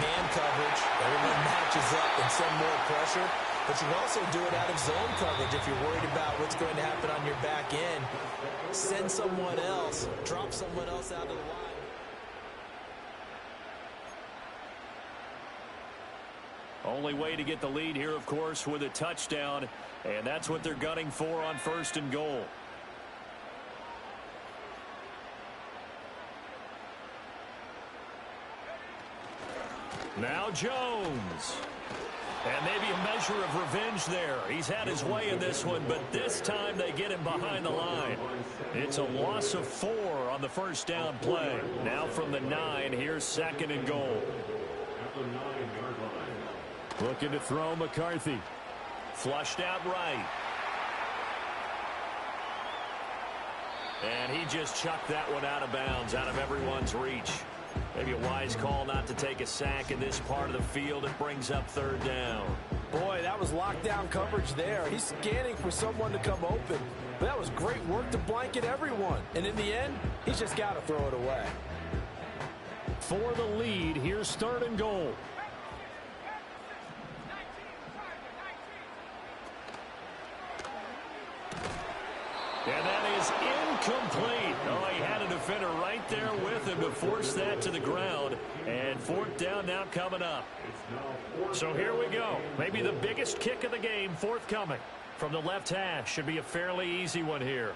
man coverage. Everyone matches up and send more pressure. But you can also do it out of zone coverage if you're worried about what's going to happen on your back end. Send someone else. Drop someone else out of the line. Only way to get the lead here, of course, with a touchdown. And that's what they're gunning for on 1st and goal. Now Jones. And maybe a measure of revenge there. He's had his way in this one, but this time they get him behind the line. It's a loss of 4 on the 1st down play. Now from the 9, here's 2nd and goal. Looking to throw McCarthy. Flushed out right. And he just chucked that one out of bounds, out of everyone's reach. Maybe a wise call not to take a sack in this part of the field. It brings up 3rd down. Boy, that was lockdown coverage there. He's scanning for someone to come open. But that was great work to blanket everyone. And in the end, he's just got to throw it away. For the lead, here's 3rd and goal. And that is incomplete. Oh, he had a defender right there with him to force that to the ground. And 4th down now coming up. So here we go. Maybe the biggest kick of the game forthcoming. From the left hash. Should be a fairly easy one here.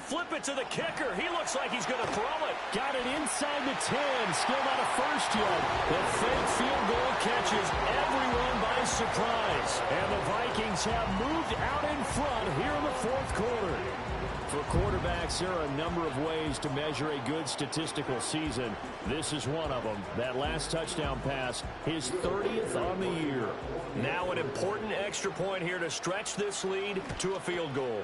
Flip it to the kicker. He looks like he's going to throw it. Got it inside the 10. Still not a first yet. The fake field goal catches everyone by surprise. And the Vikings have moved out in front here in the 4th quarter. For quarterbacks, there are a number of ways to measure a good statistical season. This is one of them. That last touchdown pass, his 30th on the year. Now an important extra point here to stretch this lead to a field goal.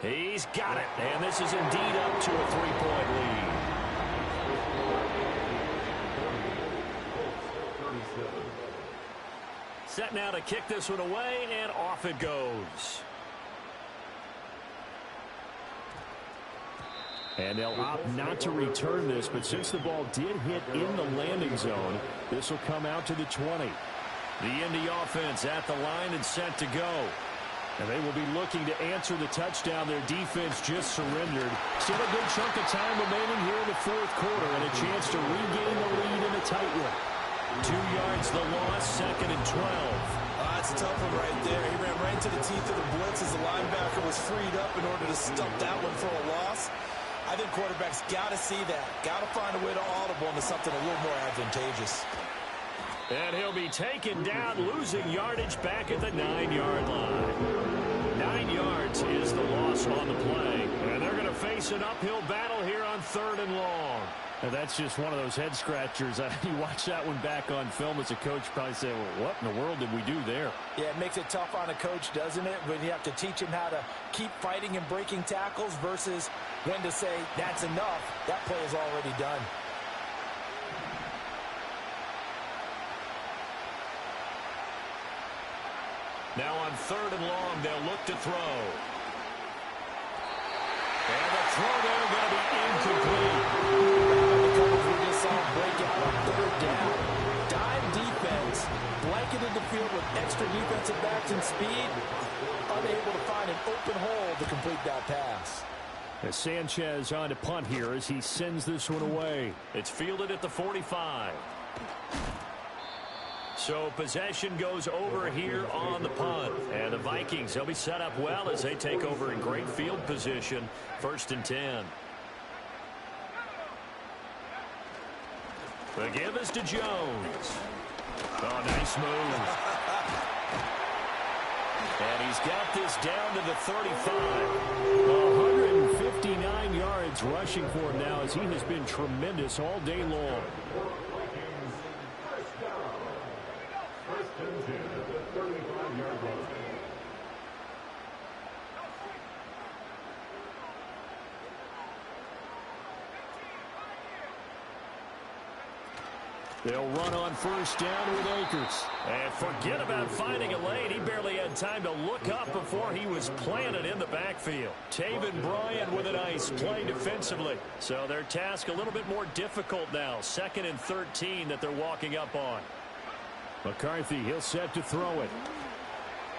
He's got it, and this is indeed up to a 3-point lead. Set now to kick this one away, and off it goes. And they'll opt not to return this, but since the ball did hit in the landing zone, this will come out to the 20. The Indy offense at the line and set to go. And they will be looking to answer the touchdown their defense just surrendered. Still a good chunk of time remaining here in the 4th quarter and a chance to regain the lead in a tight one. 2 yards the loss, 2nd and 12. That's a tough one right there. He ran right into the teeth of the blitz as the linebacker was freed up in order to stump that one for a loss. I think quarterbacks got to see that. Got to find a way to audible into something a little more advantageous. And he'll be taken down, losing yardage back at the 9-yard line. 9 yards is the loss on the play. And they're going to face an uphill battle here on 3rd and long. And that's just one of those head scratchers. You watch that one back on film as a coach, probably say, well, what in the world did we do there? Yeah, it makes it tough on a coach, doesn't it? When you have to teach him how to keep fighting and breaking tackles versus when to say, that's enough. That play is already done. Now on 3rd and long, they'll look to throw. And the throw there going to be incomplete. The coverage we just saw break out on 3rd down. Dime defense, blanketed the field with extra defensive backs and speed. Unable to find an open hole to complete that pass. As Sanchez on to punt here as he sends this one away. It's fielded at the 45. So possession goes over here on the punt. And the Vikings, they'll be set up well as they take over in great field position. 1st and 10. The give is to Jones. Oh, nice move. And he's got this down to the 35. 159 yards rushing for him now as he has been tremendous all day long. They'll run on 1st down with Akers. And forget about finding a lane. He barely had time to look up before he was planted in the backfield. Taven Bryan with a nice play defensively. So their task a little bit more difficult now. 2nd and 13 that they're walking up on. McCarthy, he'll set to throw it.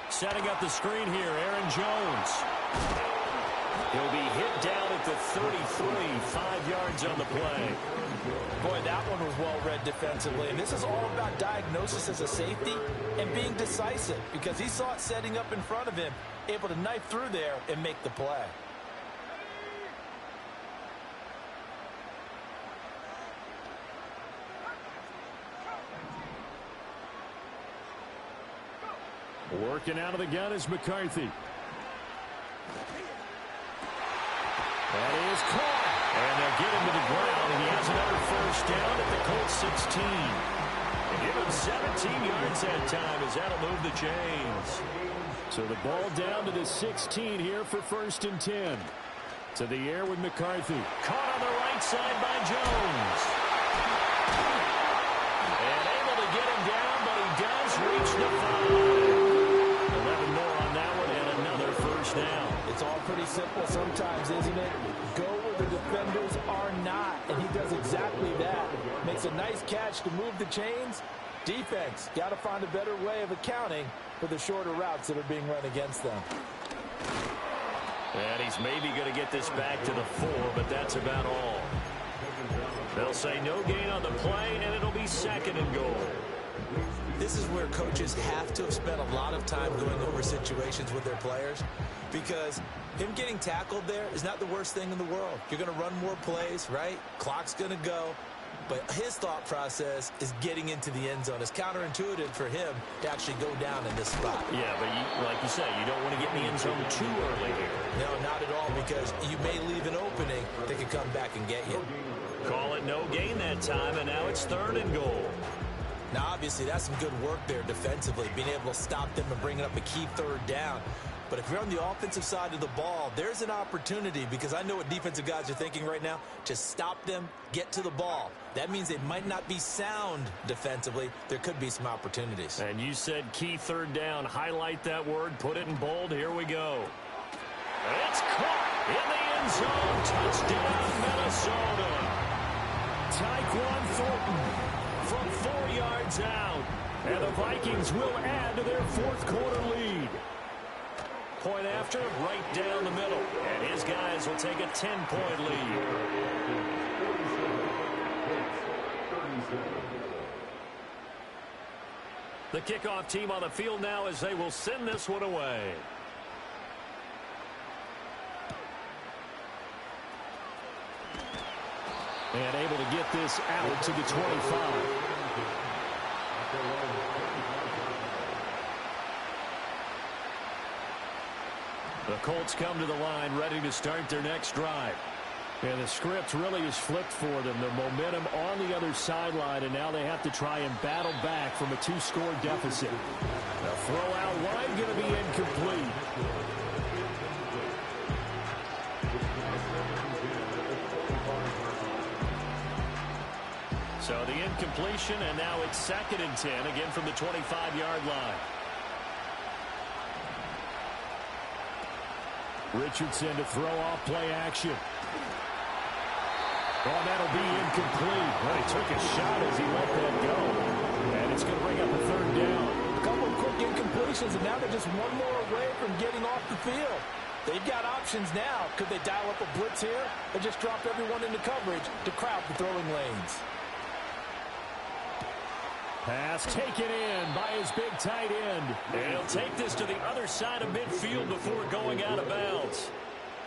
Setting up the screen here, Aaron Jones. He'll be hit down at the 33, 5 yards on the play. Boy, that one was well read defensively. And this is all about diagnosis as a safety and being decisive because he saw it setting up in front of him, able to knife through there and make the play. Working out of the gun is McCarthy. That is caught. And they'll get him to the ground, and he has another first down at the Colts 16. And give him 17 yards that time as that'll move the chains. So the ball down to the 16 here for 1st and 10. To the air with McCarthy. Caught on the right side by Jones. And able to get him down, but he does reach the 5. 11 more on that one, and another first down. It's all pretty simple sometimes, isn't it? Go where the defenders are not, and he does exactly that. Makes a nice catch to move the chains. Defense got to find a better way of accounting for the shorter routes that are being run against them. And he's maybe going to get this back to the 4, but that's about all. They'll say no gain on the play, and it'll be 2nd and goal. This is where coaches have to have spent a lot of time going over situations with their players, because him getting tackled there is not the worst thing in the world. You're going to run more plays, right? Clock's going to go. But his thought process is getting into the end zone. It's counterintuitive for him to actually go down in this spot. Yeah, but like you say, you don't want to get in the end zone too early here. No, not at all, because you may leave an opening that could come back and get you. Call it no gain that time, and now it's 3rd and goal. Now, obviously, that's some good work there defensively, being able to stop them and bringing up a key 3rd down. But if you're on the offensive side of the ball, there's an opportunity, because I know what defensive guys are thinking right now. Just stop them, get to the ball. That means they might not be sound defensively. There could be some opportunities. And you said key 3rd down. Highlight that word. Put it in bold. Here we go. It's caught in the end zone. Touchdown, Minnesota. Tyquan Thornton from 4 yards out. And the Vikings will add to their 4th quarter lead. Point after, right down the middle. And his guys will take a 10-point lead. The kickoff team on the field now as they will send this one away. And able to get this out to the 25. The Colts come to the line ready to start their next drive. And the script really is flipped for them. The momentum on the other sideline, and now they have to try and battle back from a 2-score deficit. The throw out wide going to be incomplete. So the incompletion, and now it's 2nd and 10, again from the 25-yard line. Richardson to throw off play action. Oh, that'll be incomplete. But he took a shot as he let that go. And it's going to bring up a 3rd down. A couple of quick incompletions, and now they're just one more away from getting off the field. They've got options now. Could they dial up a blitz here or just drop everyone into coverage to crowd the throwing lanes? Pass taken in by his big tight end. And he'll take this to the other side of midfield before going out of bounds.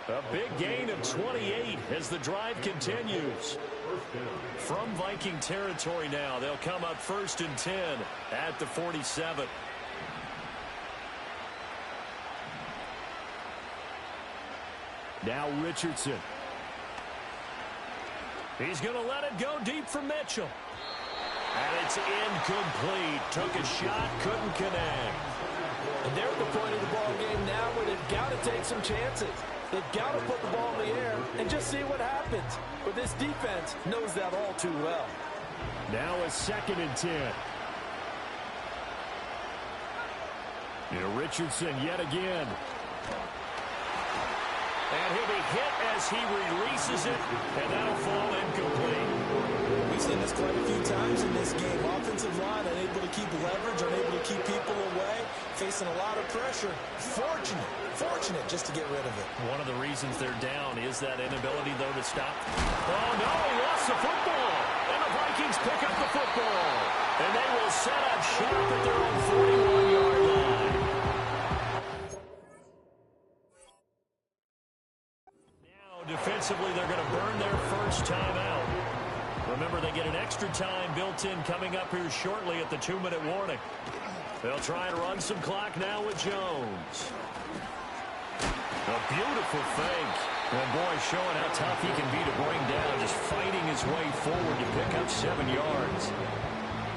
A big gain of 28 as the drive continues. From Viking territory now, they'll come up 1st and 10 at the 47. Now Richardson. He's going to let it go deep for Mitchell. And it's incomplete. Took a shot, couldn't connect. And they're at the point of the ball game now where they've got to take some chances. They've got to put the ball in the air and just see what happens. But this defense knows that all too well. Now a 2nd and 10. Richardson yet again. And he'll be hit as he releases it, and that'll fall incomplete. We've seen this quite a few times in this game. Offensive line unable to keep leverage, unable to keep people away, facing a lot of pressure. Fortunate just to get rid of it. One of the reasons they're down is that inability, though, to stop. Oh, no, he lost the football. And the Vikings pick up the football. And they will set up shop at their own 41-yard line. Now, defensively, they're going to burn their first time out. Remember, they get an extra time built in coming up here shortly at the 2-minute warning. They'll try and run some clock now with Jones. A beautiful fake. And boy, showing how tough he can be to bring down, just fighting his way forward to pick up 7 yards.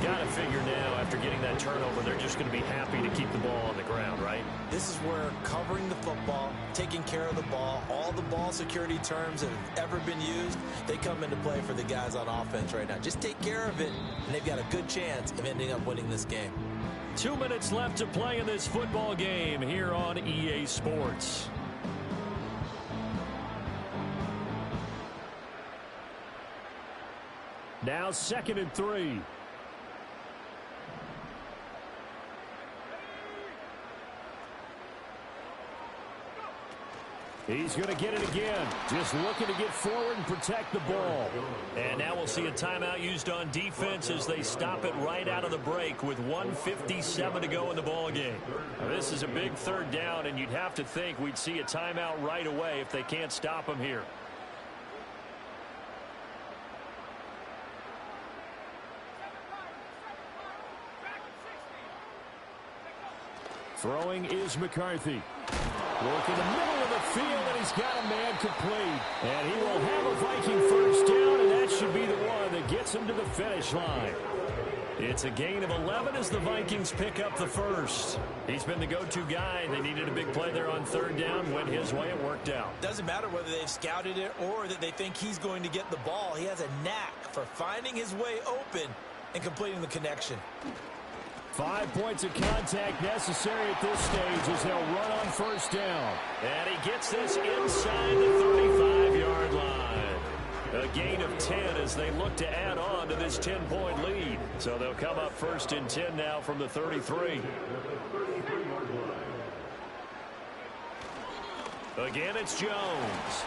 Got to figure now, after getting that turnover, they're just going to be happy to keep the ball on the ground, right? This is where covering the football, taking care of the ball, all the ball security terms that have ever been used, they come into play for the guys on offense right now. Just take care of it, and they've got a good chance of ending up winning this game. 2 minutes left to play in this football game here on EA Sports. Now 2nd and 3. He's going to get it again. Just looking to get forward and protect the ball. And now we'll see a timeout used on defense as they stop it right out of the break with 1:57 to go in the ball game. Now, this is a big 3rd down, and you'd have to think we'd see a timeout right away if they can't stop him here. Throwing is McCarthy. Work in the middle of the field, and he's got a man complete. And he will have a Viking 1st down, and that should be the one that gets him to the finish line. It's a gain of 11 as the Vikings pick up the 1st. He's been the go-to guy. They needed a big play there on 3rd down. Went his way. It worked out. Doesn't matter whether they've scouted it or that they think he's going to get the ball. He has a knack for finding his way open and completing the connection. 5 points of contact necessary at this stage as they'll run on 1st down. And he gets this inside the 35-yard line. A gain of 10 as they look to add on to this 10-point lead. So they'll come up 1st and 10 now from the 33. Again, it's Jones.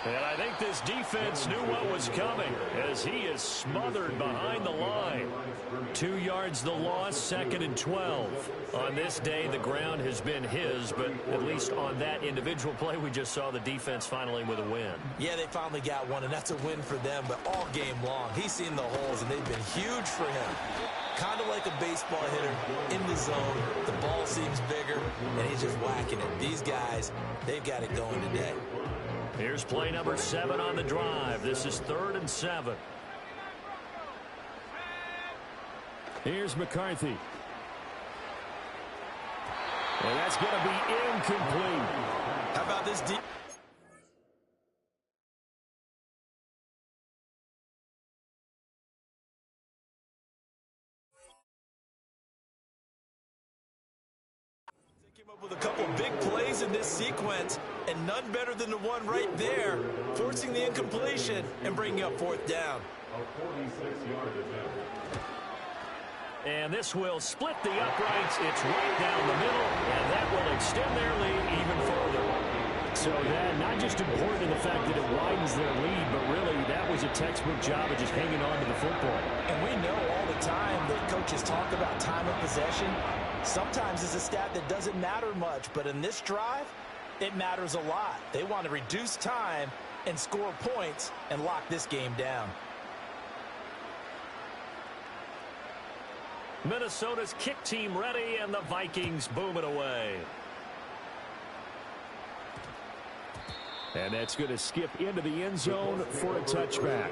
And I think this defense knew what was coming as he is smothered behind the line. 2 yards the loss, 2nd and 12. On this day, the ground has been his, but at least on that individual play, we just saw the defense finally with a win. Yeah, they finally got one, and that's a win for them, but all game long, he's seen the holes, and they've been huge for him. Kind of like a baseball hitter in the zone. The ball seems bigger, and he's just whacking it. These guys, they've got it going today. Here's play number 7 on the drive. This is 3rd and 7. Here's McCarthy. And that's going to be incomplete. How about this deep? Came up with a couple big plays in this sequence, and none better than the one right there, forcing the incompletion and bringing up 4th down. And this will split the uprights. It's right down the middle, and that will extend their lead even further. So that not just important in the fact that it widens their lead, but really that was a textbook job of just hanging on to the football. And we know all the time that coaches talk about time of possession. Sometimes it's a stat that doesn't matter much, but in this drive, it matters a lot. They want to reduce time and score points and lock this game down. Minnesota's kick team ready, and the Vikings boom it away. And that's going to skip into the end zone for a touchback.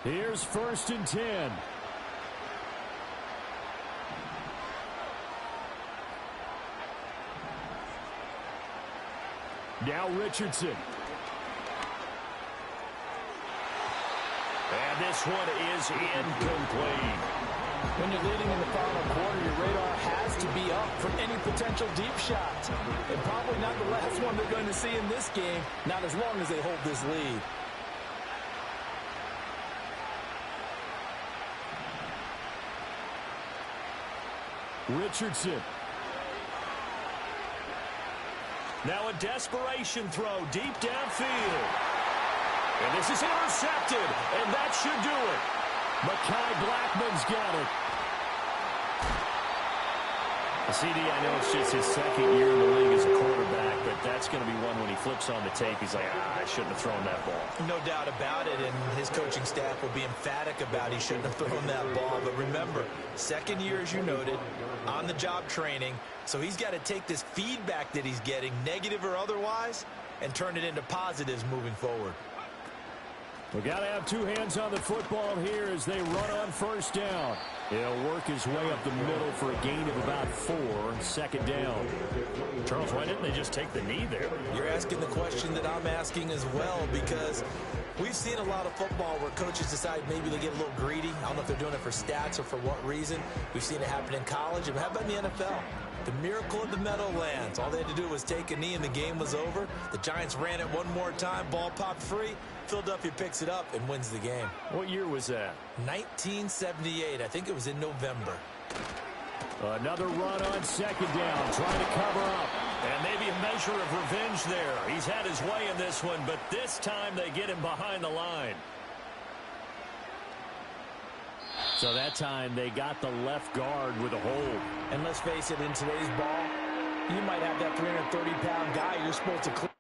Here's 1st and 10. Now Richardson. And this one is incomplete. When you're leading in the final quarter, your radar has to be up for any potential deep shots. And probably not the last one they're going to see in this game, not as long as they hold this lead. Richardson. Now a desperation throw deep downfield. And this is intercepted, and that should do it. Mekhi Blackman's got it. CD, I know it's just his 2nd year in the league as a quarterback, but that's going to be one when he flips on the tape, he's like, I shouldn't have thrown that ball. No doubt about it, and his coaching staff will be emphatic about he shouldn't have thrown that ball. But remember, second year, as you noted, on-the-job training, so he's got to take this feedback that he's getting, negative or otherwise, and turn it into positives moving forward. We got to have two hands on the football here as they run on first down. He'll work his way up the middle for a gain of about 4, second down. Charles, why didn't they just take the knee there? You're asking the question that I'm asking as well, because we've seen a lot of football where coaches decide maybe they get a little greedy. I don't know if they're doing it for stats or for what reason. We've seen it happen in college. And how about in the NFL? The miracle of the Meadowlands. All they had to do was take a knee and the game was over. The Giants ran it one more time. Ball popped free. Philadelphia picks it up and wins the game. What year was that? 1978. I think it was in November. Another run on second down, trying to cover up. And maybe a measure of revenge there. He's had his way in this one, but this time they get him behind the line. So that time they got the left guard with a hold. And let's face it, in today's ball, you might have that 330-pound guy you're supposed to clear.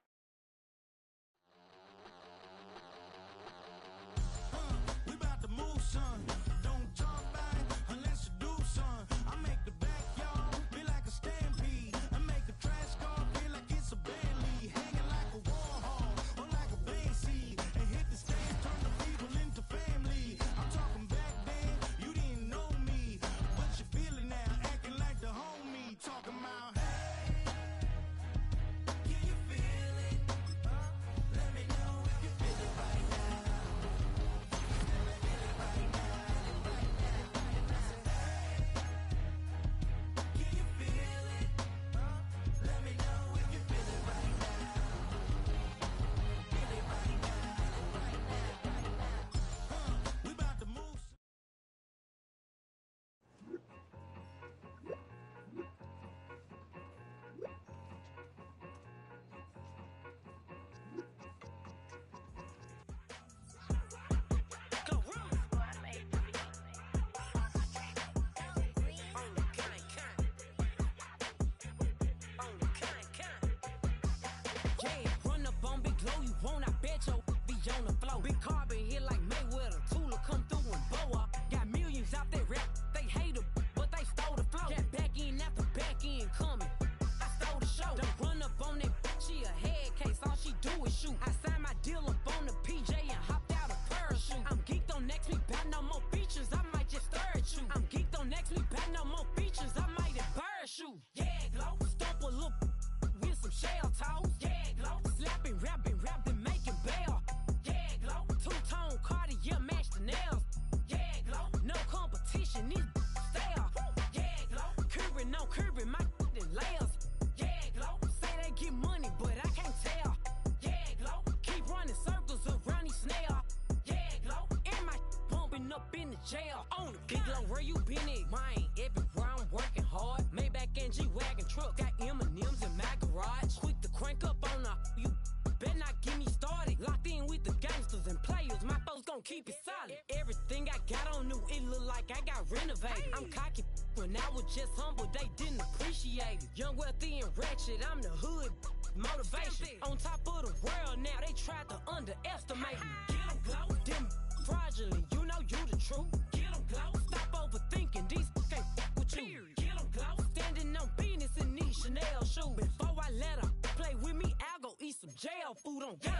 Keep it solid. Everything I got on new, it look like I got renovated. I'm cocky when I was just humble, they didn't appreciate it. Young, wealthy, and ratchet, I'm the hood motivation. On top of the world now, they tried to underestimate me. Get them glow, them fraudulent, you know you the truth. Get them glow, stop overthinking, these can't with you. Get them glow, standing on business in these Chanel shoes. Before I let her play with me, I'll go eat some jail food on gang.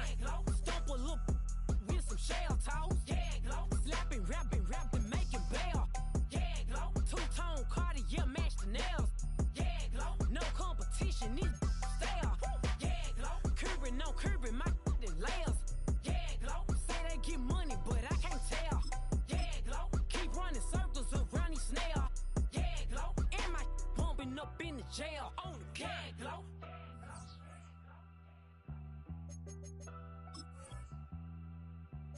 Stomp a little with some shell toes. Yeah, glow. Slapping, rapping, making bail. Yeah, glow. Two-tone Cartier match the nails. Yeah, glow. No competition, these stale. Yeah, glow. Curbing my layers. Yeah, glow. Say they get money, but I can't tell. Yeah, glow. Keep running circles around these snails. Yeah, glow. And my bumping up in the jail. On the yeah, glow.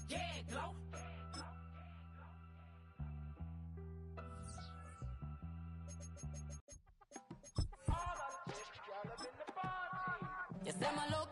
Yeah, glow. You say my look